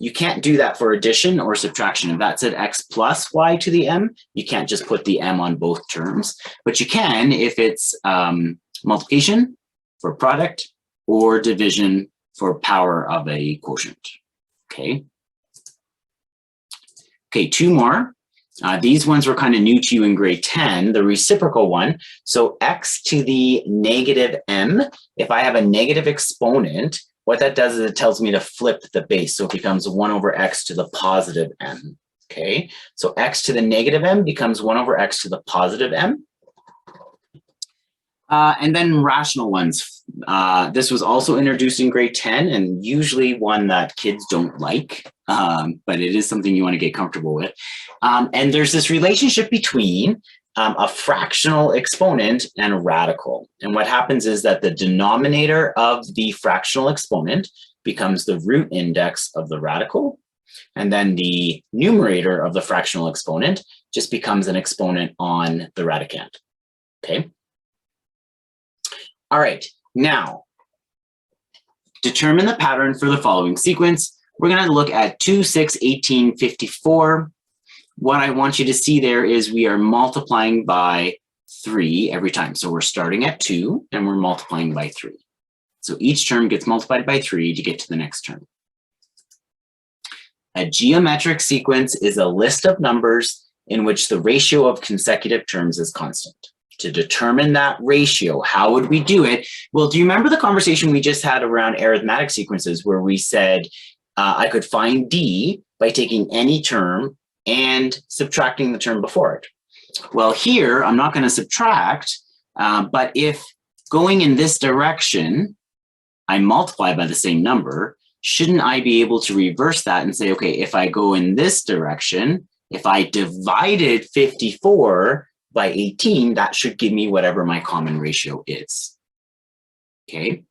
You can't do that for addition or subtraction. If that said x plus y to the m, you can't just put the m on both terms, but you can if it's multiplication for product or division for power of a quotient. Okay. Okay, two more. These ones were kind of new to you in grade 10, the reciprocal one. So x to the negative m, if I have a negative exponent, what that does is it tells me to flip the base. So it becomes 1 over x to the positive m. Okay, so x to the negative m becomes 1 over x to the positive m. And then rational ones. This was also introduced in grade 10 and usually one that kids don't like, but it is something you want to get comfortable with. And there's this relationship between a fractional exponent and a radical. And what happens is that the denominator of the fractional exponent becomes the root index of the radical. And then the numerator of the fractional exponent just becomes an exponent on the radicand. Okay. All right, now, determine the pattern for the following sequence. We're going to look at 2, 6, 18, 54. What I want you to see there is we are multiplying by 3 every time. So we're starting at 2 and we're multiplying by 3. So each term gets multiplied by 3 to get to the next term. A geometric sequence is a list of numbers in which the ratio of consecutive terms is constant. To determine that ratio, how would we do it? Well, do you remember the conversation we just had around arithmetic sequences where we said I could find D by taking any term and subtracting the term before it? Well, here I'm not going to subtract, but if going in this direction, I multiply by the same number, shouldn't I be able to reverse that and say, okay, if I go in this direction, if I divided 54 by 18, that should give me whatever my common ratio is. Okay,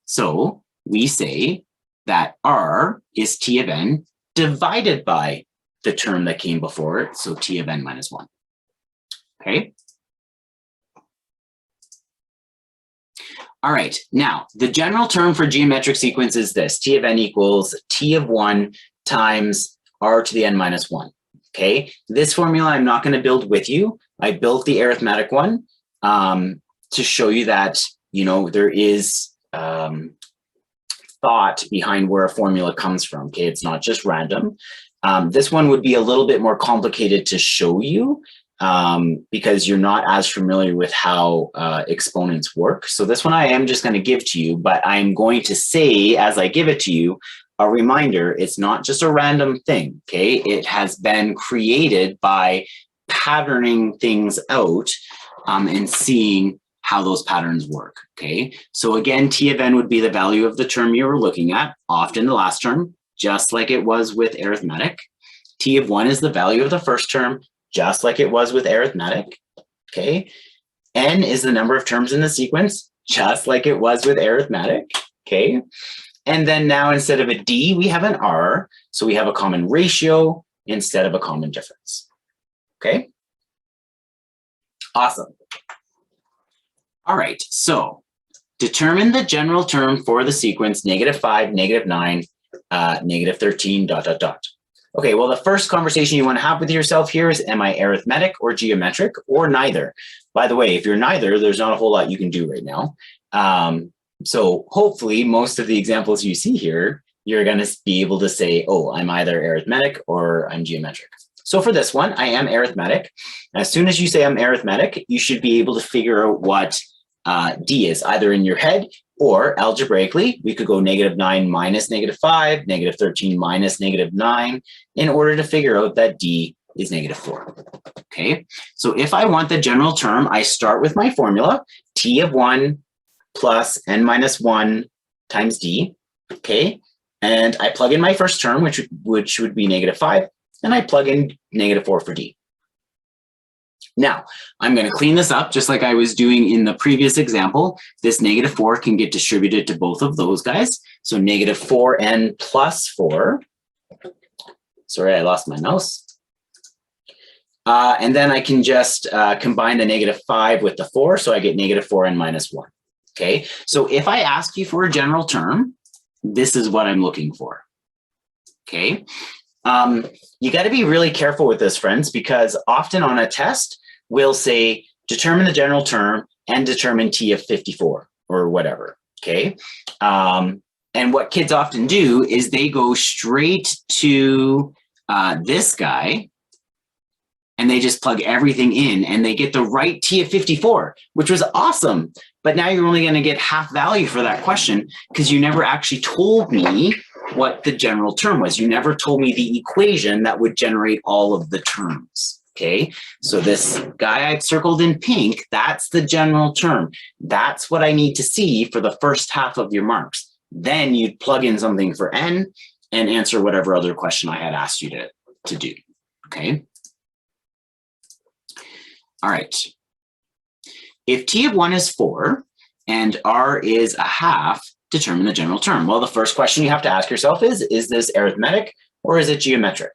so we say that R is T of n divided by the term that came before it, so T of n minus 1. Okay. All right, now the general term for geometric sequence is this: T of n equals T of 1 times R to the n minus 1. Okay, this formula I'm not going to build with you. I built the arithmetic one to show you that, you know, there is thought behind where a formula comes from. Okay, it's not just random. This one would be a little bit more complicated to show you because you're not as familiar with how exponents work. So this one I am just going to give to you, but I'm going to say as I give it to you, a reminder, it's not just a random thing, okay? It has been created by patterning things out and seeing how those patterns work, okay? So again, T of n would be the value of the term you were looking at, often the last term, just like it was with arithmetic. T of 1 is the value of the first term, just like it was with arithmetic, okay? N is the number of terms in the sequence, just like it was with arithmetic, okay? And then now instead of a D, we have an R, so we have a common ratio instead of a common difference. Okay, awesome. All right, so determine the general term for the sequence -5, -9, -13, ... Okay, well, the first conversation you want to have with yourself here is, am I arithmetic or geometric or neither? By the way, if you're neither, there's not a whole lot you can do right now. So hopefully most of the examples you see here, you're going to be able to say, oh, I'm either arithmetic or I'm geometric. So for this one, I am arithmetic. As soon as you say I'm arithmetic, you should be able to figure out what D is, either in your head or algebraically. We could go -9 minus -5, -13 minus -9, in order to figure out that D is -4. Okay, so if I want the general term, I start with my formula, T of 1 plus n minus 1 times D. Okay, and I plug in my first term, which would be -5, and I plug in -4 for D. Now, I'm going to clean this up just like I was doing in the previous example. This -4 can get distributed to both of those guys. So -4n plus 4. Sorry, I lost my mouse. And then I can just combine the -5 with the 4, so I get -4n minus 1. Okay, so if I ask you for a general term, this is what I'm looking for. Okay, you got to be really careful with this, friends, because often on a test, we'll say, determine the general term and determine T of 54 or whatever. Okay, and what kids often do is they go straight to this guy, and they just plug everything in and they get the right T of 54, which was awesome. But now you're only going to get half value for that question because you never actually told me what the general term was. You never told me the equation that would generate all of the terms. Okay, so this guy I've circled in pink, that's the general term. That's what I need to see for the first half of your marks. Then you'd plug in something for n and answer whatever other question I had asked you to do. Okay. All right. If T of 1 is 4 and R is a half, determine the general term. Well, the first question you have to ask yourself is this arithmetic or is it geometric?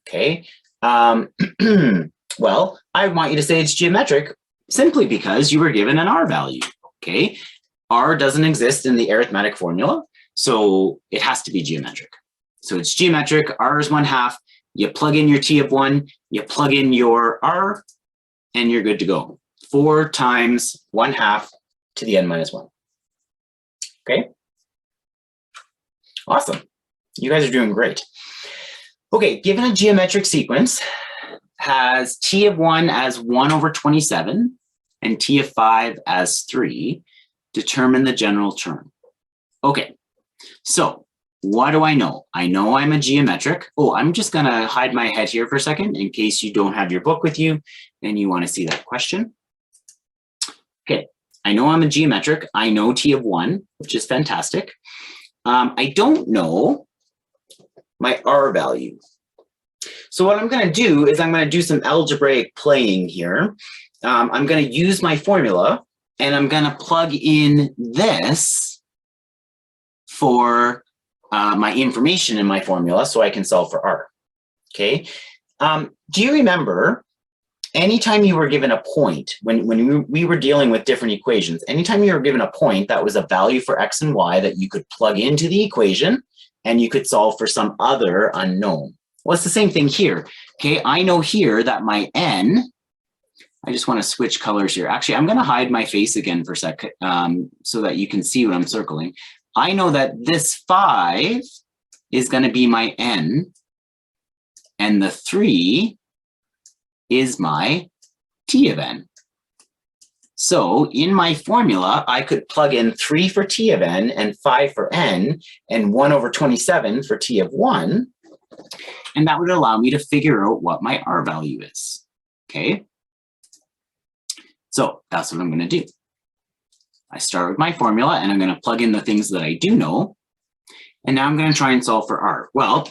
Okay. Well, I want you to say it's geometric simply because you were given an R value. Okay. R doesn't exist in the arithmetic formula, so it has to be geometric. So it's geometric, R is 1/2. You plug in your T of 1, you plug in your R, and you're good to go. 4 times 1/2 to the n minus 1. Okay. Awesome. You guys are doing great. Okay, given a geometric sequence has T of 1 as 1/27 and T of 5 as 3, determine the general term. Okay, so what do I know? I know I'm a geometric. Oh, I'm just gonna hide my head here for a second in case you don't have your book with you and you wanna see that question. Okay, I know I'm a geometric. I know T of 1, which is fantastic. I don't know my R value. So what I'm gonna do is I'm gonna do some algebraic playing here. I'm gonna use my formula and I'm gonna plug in this for my information in my formula so I can solve for R, okay? Do you remember anytime you were given a point, when we were dealing with different equations, anytime you were given a point that was a value for X and Y that you could plug into the equation and you could solve for some other unknown? Well, it's the same thing here, okay? I know here that my N, I just wanna switch colors here. Actually, I'm gonna hide my face again for a sec so that you can see what I'm circling. I know that this 5 is going to be my N, and the 3 is my T of N. So in my formula, I could plug in 3 for T of N and 5 for N and 1/27 for T of 1. And that would allow me to figure out what my R value is. Okay. So that's what I'm going to do. I start with my formula and I'm going to plug in the things that I do know. And now I'm going to try and solve for R. Well,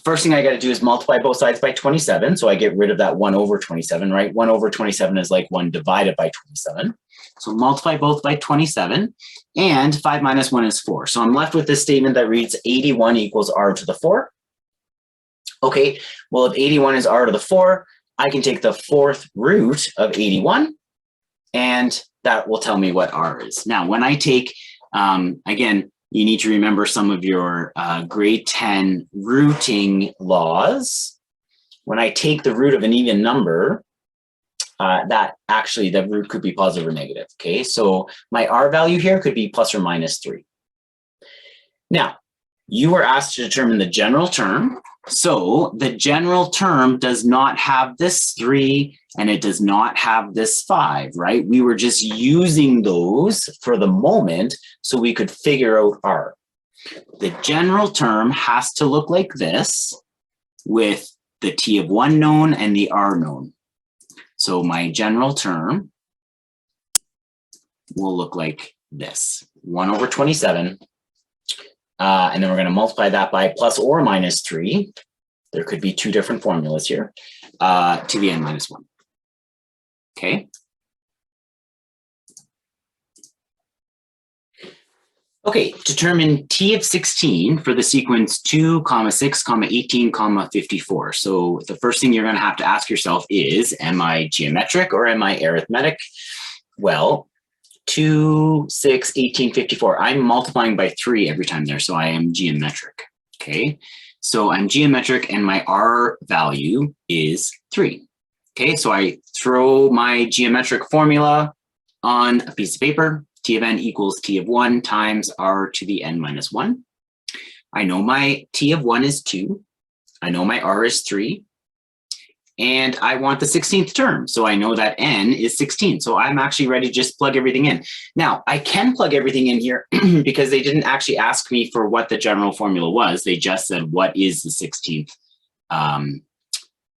first thing I got to do is multiply both sides by 27. So I get rid of that 1/27, right? 1/27 is like 1 divided by 27. So multiply both by 27 and 5 minus 1 is 4. So I'm left with this statement that reads 81 equals R to the 4. Okay, well, if 81 is R to the 4, I can take the 4th root of 81 and that will tell me what R is. Now, when I take, again, you need to remember some of your grade 10 rooting laws. When I take the root of an even number, that actually the root could be positive or negative. Okay, so my R value here could be plus or minus 3. Now, you were asked to determine the general term. So the general term does not have this 3 and it does not have this 5, right? We were just using those for the moment so we could figure out R. The general term has to look like this with the T of 1 known and the R known. So my general term will look like this, 1 over 27. And then we're going to multiply that by plus or minus 3. There could be 2 different formulas here, to the n minus 1. Okay. Okay, determine T of 16 for the sequence 2, 6, 18, 54. So the first thing you're going to have to ask yourself is, am I geometric or am I arithmetic? Well, 2, 6, 18, 54. I'm multiplying by 3 every time there, so I am geometric. Okay, so I'm geometric and my R value is 3. Okay, so I throw my geometric formula on a piece of paper. T of n equals T of 1 times R to the n minus 1. I know my T of 1 is 2. I know my R is 3. And I want the 16th term. So I know that n is 16. So I'm actually ready to just plug everything in. Now, I can plug everything in here because they didn't actually ask me for what the general formula was. They just said, what is the 16th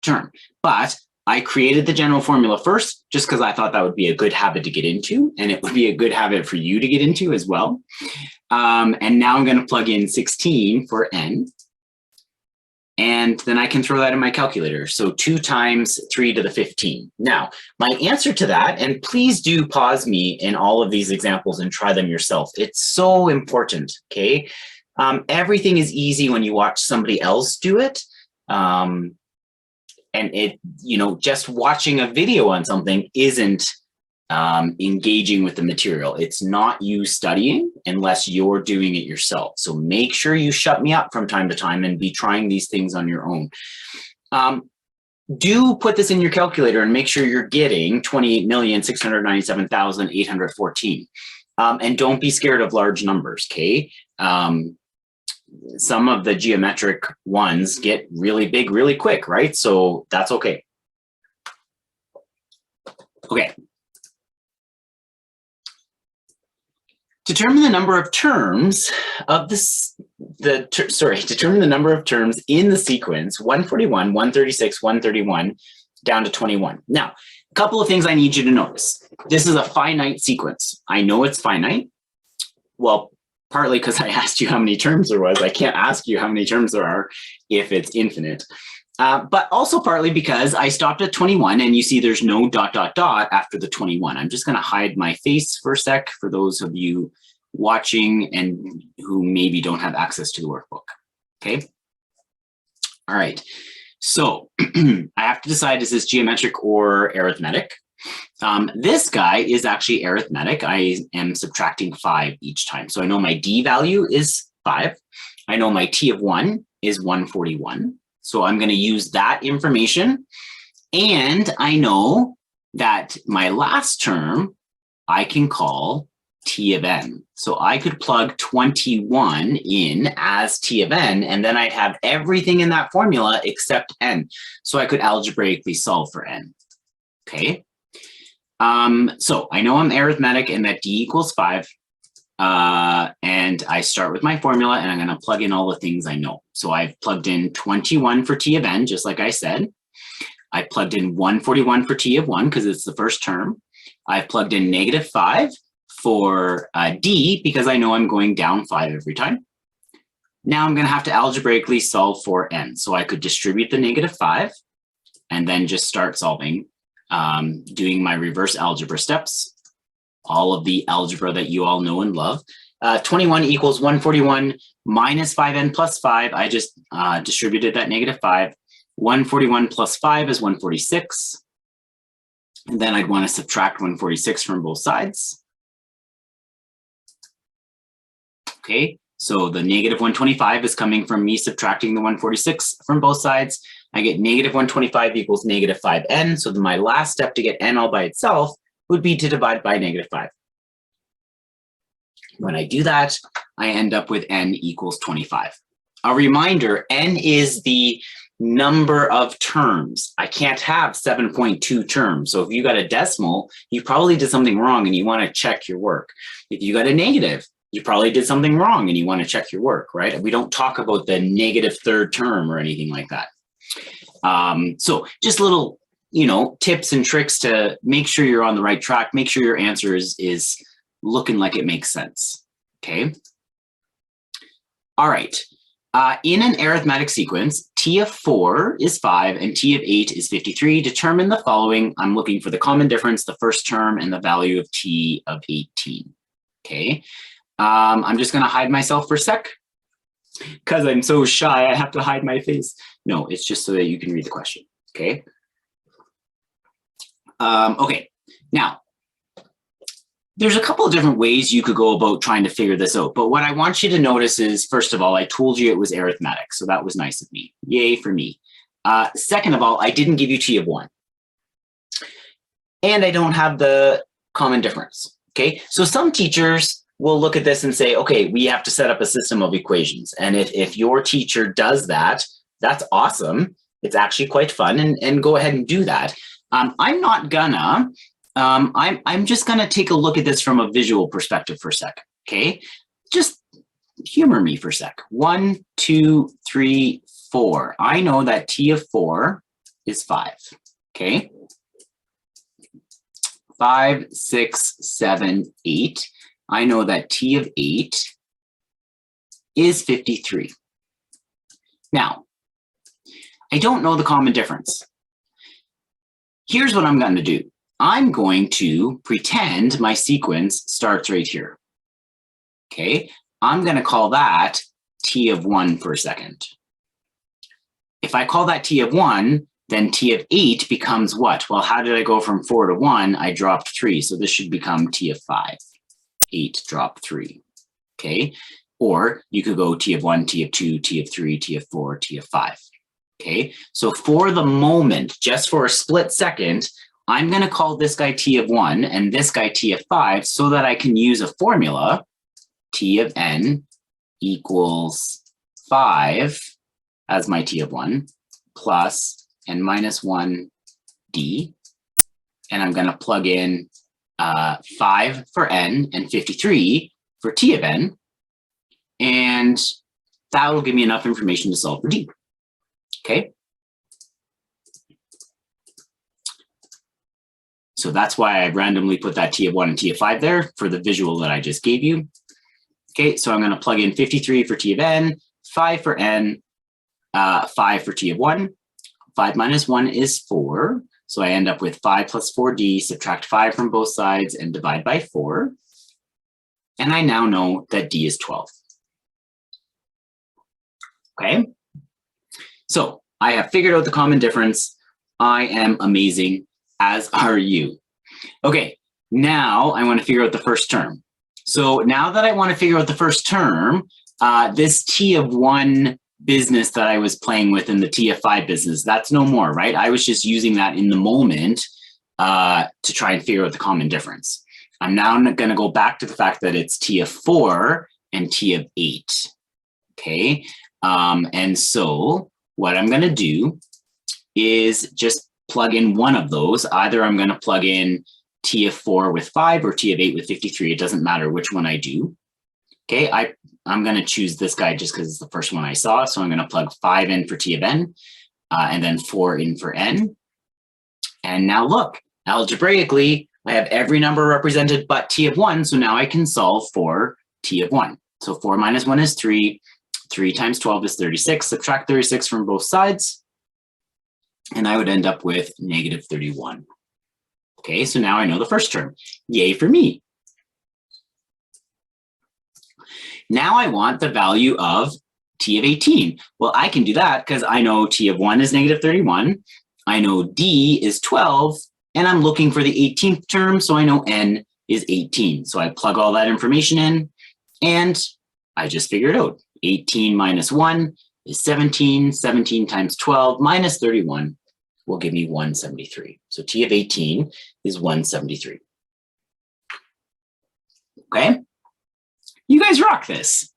term? But I created the general formula first, just because I thought that would be a good habit to get into, and it would be a good habit for you to get into as well. And now I'm going to plug in 16 for n. And then I can throw that in my calculator. So 2 times 3 to the 15. Now, my answer to that, and please do pause me in all of these examples and try them yourself. It's so important, okay? Everything is easy when you watch somebody else do it. And it, you know, just watching a video on something isn't engaging with the material. It's not you studying unless you're doing it yourself. So make sure you shut me up from time to time and be trying these things on your own. Do put this in your calculator and make sure you're getting 28,697,814. And don't be scared of large numbers, okay? Some of the geometric ones get really big really quick, right? So that's okay. Okay. Determine the number of terms of this, determine the number of terms in the sequence 141, 136, 131 down to 21. Now, a couple of things I need you to notice. This is a finite sequence. I know it's finite. Well, partly because I asked you how many terms there was. I can't ask you how many terms there are if it's infinite. But also partly because I stopped at 21 and you see there's no ... after the 21. I'm just going to hide my face for a sec for those of you watching and who maybe don't have access to the workbook. Okay. All right. So I have to decide, is this geometric or arithmetic? This guy is actually arithmetic. I am subtracting 5 each time. So I know my D value is 5. I know my T of 1 is 141. So I'm going to use that information. And I know that my last term, I can call T of n. So I could plug 21 in as T of n, and then I'd have everything in that formula except n. So I could algebraically solve for n. Okay. So I know I'm arithmetic and that D equals 5. And I start with my formula and I'm going to plug in all the things I know. So I've plugged in 21 for T of n, just like I said. I plugged in 141 for T of 1 because it's the first term. I've plugged in -5 for D because I know I'm going down 5 every time. Now I'm going to have to algebraically solve for n. So I could distribute the -5 and then just start solving, doing my reverse algebra steps. All of the algebra that you all know and love. 21 equals 141 minus 5n plus 5. I just distributed that -5. 141 plus 5 is 146. And then I'd want to subtract 146 from both sides. Okay, So the negative 125 is coming from me subtracting the 146 from both sides. I get negative 125 equals negative 5n. So my last step to get n all by itself would be to divide by negative 5. When I do that, I end up with n equals 25. A reminder, n is the number of terms. I can't have 7.2 terms. So if you got a decimal, you probably did something wrong and you want to check your work. If you got a negative, you probably did something wrong and you want to check your work, right? We don't talk about the negative third term or anything like that. So just little, tips and tricks to make sure you're on the right track. Make sure your answer is looking like it makes sense, okay? All right. In an arithmetic sequence, t of 4 is 5 and t of 8 is 53. Determine the following. I'm looking for the common difference, the first term, and the value of t of 18. Okay. I'm just going to hide myself for a sec because I'm so shy. I have to hide my face. No, it's just so that you can read the question. Okay. Okay. Now, there's a couple of different ways you could go about trying to figure this out. But what I want you to notice is, first of all, I told you it was arithmetic. So that was nice of me. Yay for me. Second of all, I didn't give you t of 1. And I don't have the common difference. Okay. So some teachers will look at this and say, okay, we have to set up a system of equations. And if your teacher does that, that's awesome. It's actually quite fun, and go ahead and do that. I'm not gonna. I'm just gonna take a look at this from a visual perspective for a sec. Okay, just humor me for a sec. 1, 2, 3, 4. I know that t of 4 is 5. Okay. 5, 6, 7, 8. I know that t of 8 is 53. Now, I don't know the common difference. Here's what I'm going to do. I'm going to pretend my sequence starts right here. Okay, I'm going to call that t of 1 for a second. If I call that t of 1, then t of 8 becomes what? Well, how did I go from 4 to 1? I dropped 3, so this should become t of 5. 8 drop 3. Okay, or you could go t of 1, t of 2, t of 3, t of 4, t of 5. Okay, so for the moment, just for a split second, I'm going to call this guy t of 1 and this guy t of 5 so that I can use a formula. T of n equals 5 as my t of 1 plus n minus 1 d. And I'm going to plug in 5 for n and 53 for t of n. And that will give me enough information to solve for d. Okay. So that's why I randomly put that t of 1 and t of 5 there for the visual that I just gave you. Okay, so I'm going to plug in 53 for t of n, 5 for n, 5 for t of 1. 5 minus 1 is 4. So I end up with 5 plus 4d, subtract 5 from both sides and divide by 4. And I now know that d is 12. Okay, so I have figured out the common difference. I am amazing, as are you. Okay, now I want to figure out the first term. So now that I want to figure out the first term, this t of 1 business that I was playing with in the t of 5 business, that's no more, right? I was just using that in the moment to try and figure out the common difference. I'm now going to go back to the fact that it's t of 4 and t of 8. Okay, and so what I'm going to do is just plug in one of those. Either I'm going to plug in t of 4 with 5 or t of 8 with 53. It doesn't matter which one I do. Okay, I'm going to choose this guy just because it's the first one I saw. So I'm going to plug 5 in for t of n and then 4 in for n. And now look, algebraically, I have every number represented but t of 1. So now I can solve for t of 1. So 4 minus 1 is 3. 3 times 12 is 36. Subtract 36 from both sides. And I would end up with negative 31. Okay, so now I know the first term. Yay for me. Now I want the value of t of 18. Well, I can do that because I know t of 1 is negative 31. I know d is 12. And I'm looking for the 18th term, so I know n is 18. So I plug all that information in, and I just figured out 18 minus 1 is 17. 17 times 12 minus 31 will give me 173. So T of 18 is 173. Okay? You guys rock this.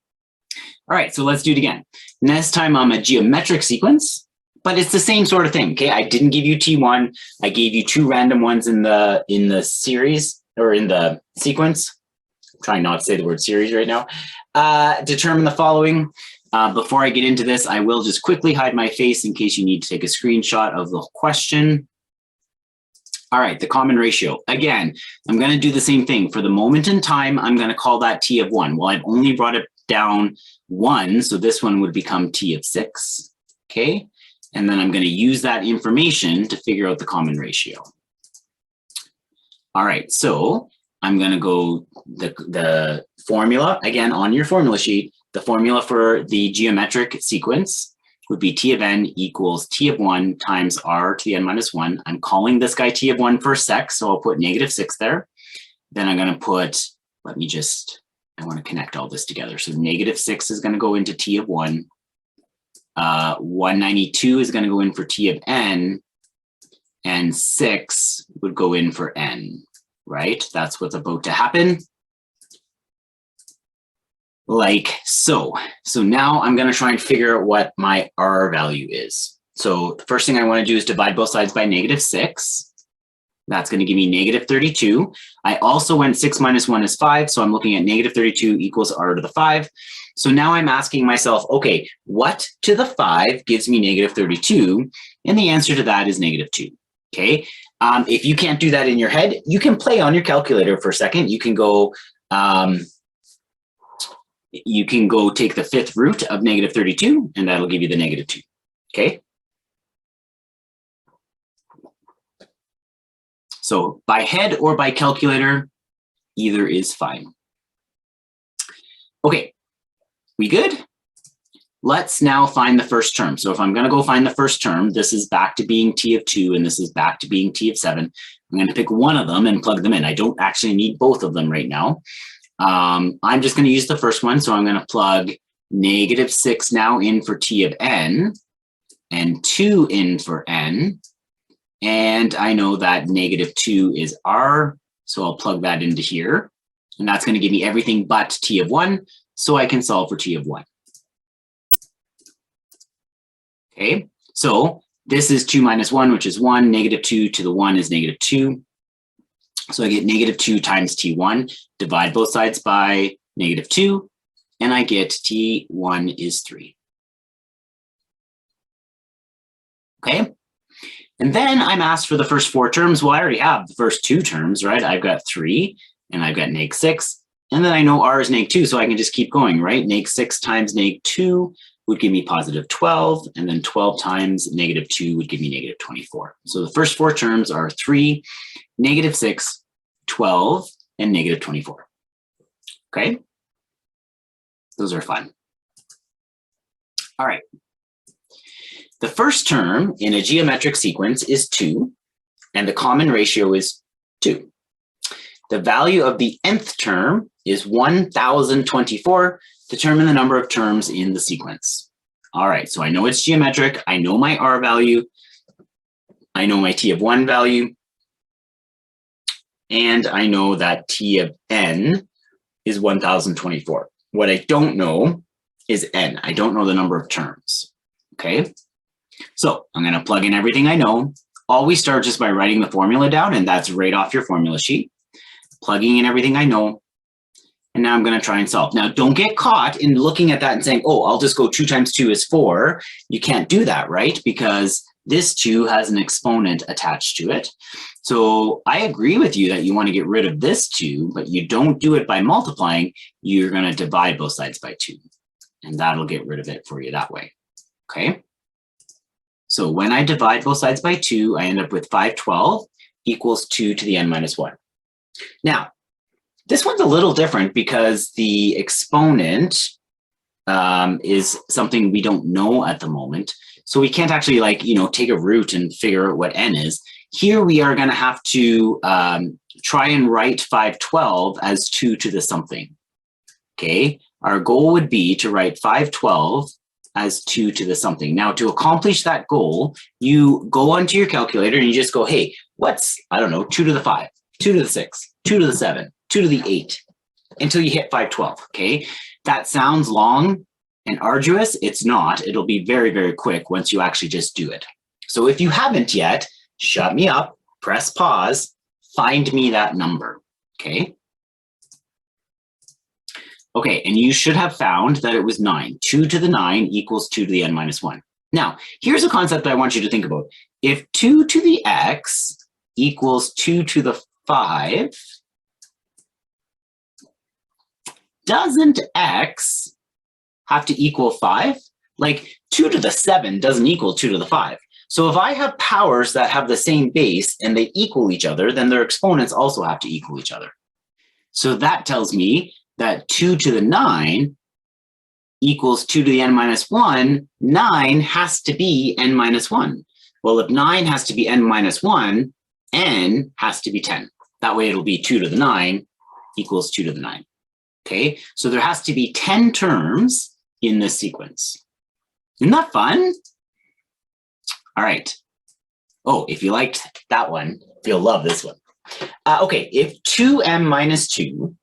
All right, so let's do it again. Next time I'm a geometric sequence, but it's the same sort of thing, okay? I didn't give you T1. I gave you two random ones in the series or in the sequence. I'm trying not to say the word series right now. Determine the following. Before I get into this, I will just quickly hide my face in case you need to take a screenshot of the question. All right, the common ratio. Again, I'm going to do the same thing. For the moment in time, I'm going to call that T of 1. Well, I've only brought it down 1, so this one would become T of 6, okay? And then I'm going to use that information to figure out the common ratio. All right, so I'm going to go the formula, again, on your formula sheet. The formula for the geometric sequence would be T of n equals T of 1 times r to the n minus 1. I'm calling this guy T of 1 for a sec, so I'll put -6 there. Then I'm going to put, I want to connect all this together. So -6 is going to go into T of 1. 192 is going to go in for T of n, and 6 would go in for n, right? That's what's about to happen. Like so. So now I'm going to try and figure out what my r value is. So the first thing I want to do is divide both sides by -6. That's going to give me -32. I also went 6 minus 1 is 5. So I'm looking at -32 equals r to the 5. So now I'm asking myself, okay, what to the 5 gives me -32? And the answer to that is -2. Okay. If you can't do that in your head, you can play on your calculator for a second. You can go take the 5th root of -32, and that'll give you the -2. Okay. So by head or by calculator, either is fine. Okay, we good? Let's now find the first term. So if I'm going to go find the first term, this is back to being T of 2, and this is back to being T of 7. I'm going to pick one of them and plug them in. I don't actually need both of them right now. I'm just going to use the first one. So I'm going to plug -6 now in for T of n and 2 in for n. And I know that -2 is r, so I'll plug that into here. And that's going to give me everything but T of 1, so I can solve for T of 1. Okay, so this is 2 minus 1, which is 1. -2 to the 1 is -2. So I get -2 times T1, divide both sides by -2, and I get T1 is 3. Okay. And then I'm asked for the first 4 terms. Well, I already have the first 2 terms, right? I've got 3 and I've got -6. And then I know r is -2, so I can just keep going, right? -6 times -2 would give me +12. And then 12 times -2 would give me -24. So the first 4 terms are 3, -6, 12, and -24. Okay? Those are fun. All right. The first term in a geometric sequence is 2, and the common ratio is 2. The value of the nth term is 1024. Determine the number of terms in the sequence. All right, so I know it's geometric. I know my r value. I know my T of 1 value. And I know that T of n is 1024. What I don't know is n. I don't know the number of terms. Okay? So I'm going to plug in everything I know. Always start just by writing the formula down, and that's right off your formula sheet. Plugging in everything I know. And now I'm going to try and solve. Now, don't get caught in looking at that and saying, oh, I'll just go 2 times 2 is 4. You can't do that, right? Because this 2 has an exponent attached to it. So I agree with you that you want to get rid of this 2, but you don't do it by multiplying. You're going to divide both sides by 2. And that'll get rid of it for you that way. Okay? So when I divide both sides by 2, I end up with 512 equals 2 to the n minus 1. Now, this one's a little different because the exponent is something we don't know at the moment. So we can't actually take a root and figure out what n is. Here we are going to have to try and write 512 as 2 to the something. okay, our goal would be to write 512 as 2 to the something. Now, to accomplish that goal, you go onto your calculator and you just go, hey, what's, I don't know, 2 to the 5, 2 to the 6, 2 to the 7, 2 to the 8, until you hit 512, okay? That sounds long and arduous. It's not. It'll be very, very quick once you actually just do it. So if you haven't yet, shut me up, press pause, find me that number, okay? Okay, and you should have found that it was 9. 2 to the 9 equals 2 to the n minus 1. Now, here's a concept I want you to think about. If 2 to the x equals 2 to the 5, doesn't x have to equal 5? Like 2 to the 7 doesn't equal 2 to the 5. So if I have powers that have the same base and they equal each other, then their exponents also have to equal each other. So that tells me that 2 to the 9 equals 2 to the n minus 1, 9 has to be n minus 1. Well, if 9 has to be n minus 1, n has to be 10. That way it'll be 2 to the 9 equals 2 to the 9. Okay, so there has to be 10 terms in this sequence. Isn't that fun? All right. Oh, if you liked that one, you'll love this one. Okay, if 2m minus 2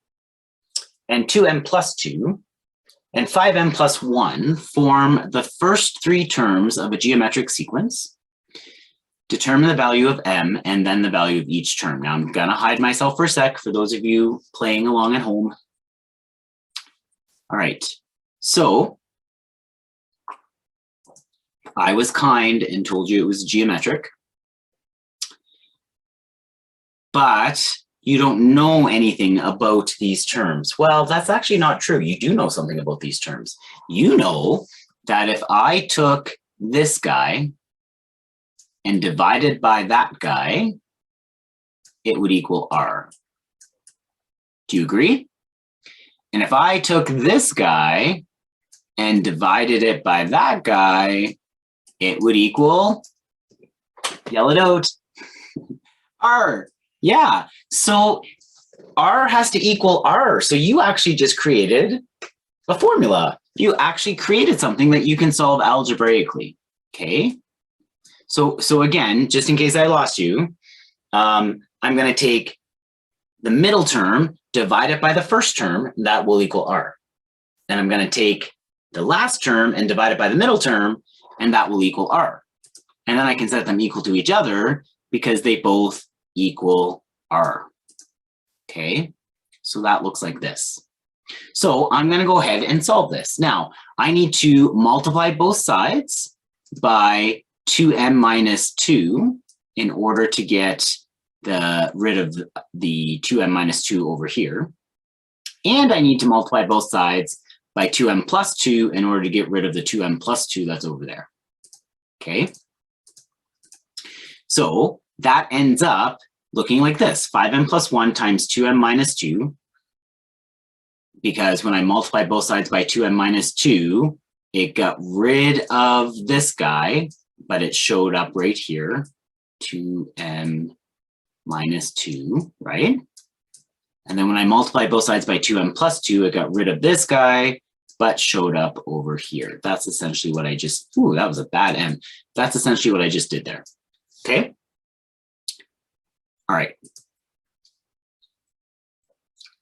and 2m plus 2 and 5m plus 1 form the first 3 terms of a geometric sequence, determine the value of m and then the value of each term. Now I'm gonna hide myself for a sec for those of you playing along at home. All right, so I was kind and told you it was geometric, but you don't know anything about these terms. Well, that's actually not true. You do know something about these terms. You know that if I took this guy and divided by that guy, it would equal r. Do you agree? And if I took this guy and divided it by that guy, it would equal, yell it out, r. Yeah, so r has to equal r. So you actually just created a formula. You actually created something that you can solve algebraically, okay? So again, just in case I lost you, I'm gonna take the middle term, divide it by the first term, that will equal r. Then I'm gonna take the last term and divide it by the middle term, and that will equal r. And then I can set them equal to each other because they both equal r. Okay, so that looks like this. So I'm going to go ahead and solve this. Now, I need to multiply both sides by 2m minus 2 in order to get rid of the 2m minus 2 over here. And I need to multiply both sides by 2m plus 2 in order to get rid of the 2m plus 2 that's over there. Okay, so that ends up looking like this, 5m plus 1 times 2m minus 2, because when I multiply both sides by 2m minus 2, it got rid of this guy, but it showed up right here, 2m minus 2, right? And then when I multiply both sides by 2m plus 2, it got rid of this guy, but showed up over here. That's essentially what I just, ooh, that was a bad m. That's essentially what I just did there, okay? All right.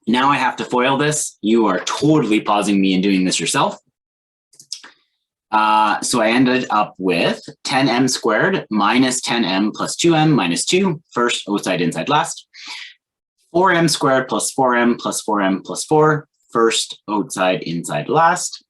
Now I have to FOIL this. You are totally pausing me and doing this yourself. So I ended up with 10m squared minus 10m plus 2m minus 2, first, outside, inside, last. 4m squared plus 4m plus 4m plus 4, first, outside, inside, last.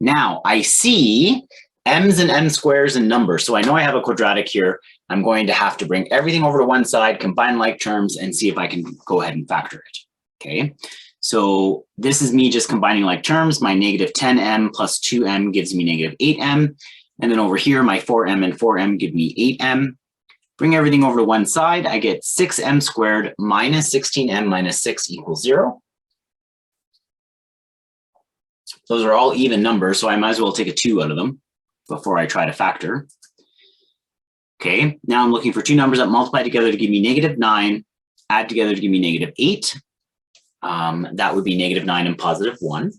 Now I see m's and m squares and numbers. So I know I have a quadratic here. I'm going to have to bring everything over to one side, combine like terms, and see if I can go ahead and factor it. Okay, so this is me just combining like terms. My negative 10m plus 2m gives me negative 8m. And then over here, my 4m and 4m give me 8m. Bring everything over to one side. I get 6m squared minus 16m minus 6 equals 0. Those are all even numbers, so I might as well take a 2 out of them before I try to factor. Okay, now I'm looking for two numbers that multiply together to give me negative 9, add together to give me negative 8. That would be negative 9 and positive 1.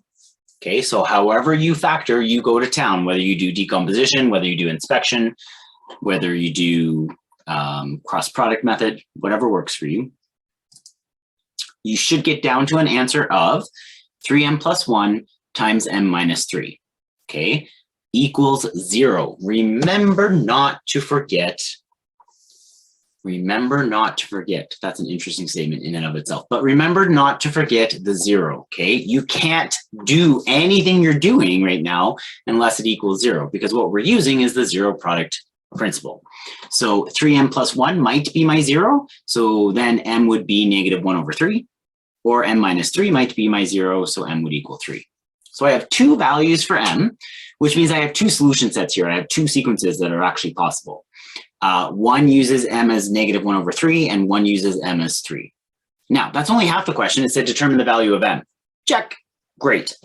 Okay, so however you factor, you go to town, whether you do decomposition, whether you do inspection, whether you do cross product method, whatever works for you. You should get down to an answer of 3m plus 1 times m minus 3, okay, equals 0. Remember not to forget. Remember not to forget. That's an interesting statement in and of itself. But remember not to forget the 0, okay? You can't do anything you're doing right now unless it equals 0, because what we're using is the zero product principle. So 3m plus 1 might be my 0. So then m would be negative 1 over 3. Or m minus 3 might be my 0, so m would equal 3. So I have two values for m, which means I have two solution sets here. I have two sequences that are actually possible. One uses m as negative 1 over 3, and one uses m as 3. Now, that's only half the question. It said determine the value of m. Check. Great.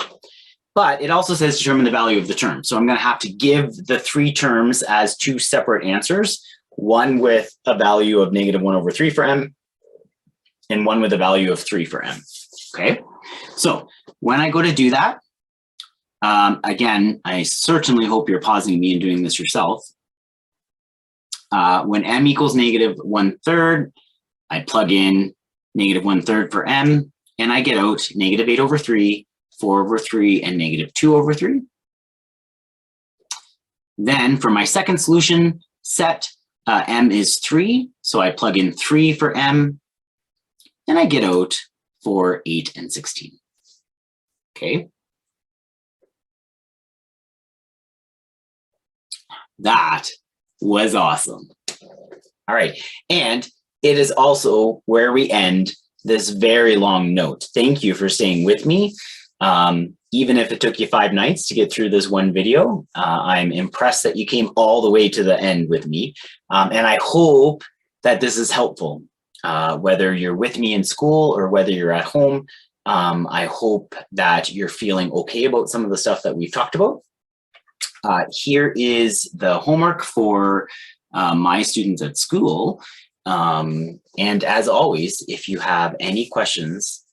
But it also says determine the value of the term. So I'm going to have to give the three terms as two separate answers, one with a value of negative 1 over 3 for m, and one with a value of 3 for m. Okay? So when I go to do that, again, I certainly hope you're pausing me and doing this yourself. When m equals negative 1/3, I plug in negative 1/3 for m, and I get out negative 8 over 3, 4 over 3, and negative 2 over 3. Then for my second solution set, m is 3, so I plug in 3 for m, and I get out 4, 8, and 16. Okay. That was awesome. All right. And it is also where we end this very long note. Thank you for staying with me. Even if it took you 5 nights to get through this one video, I'm impressed that you came all the way to the end with me. And I hope that this is helpful, whether you're with me in school or whether you're at home. I hope that you're feeling okay about some of the stuff that we've talked about. Here is the homework for my students at school. And as always, if you have any questions,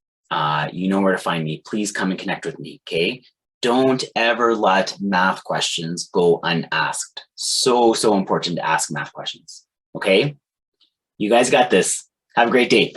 you know where to find me. Please come and connect with me, okay? Don't ever let math questions go unasked. So, so important to ask math questions, okay? You guys got this. Have a great day.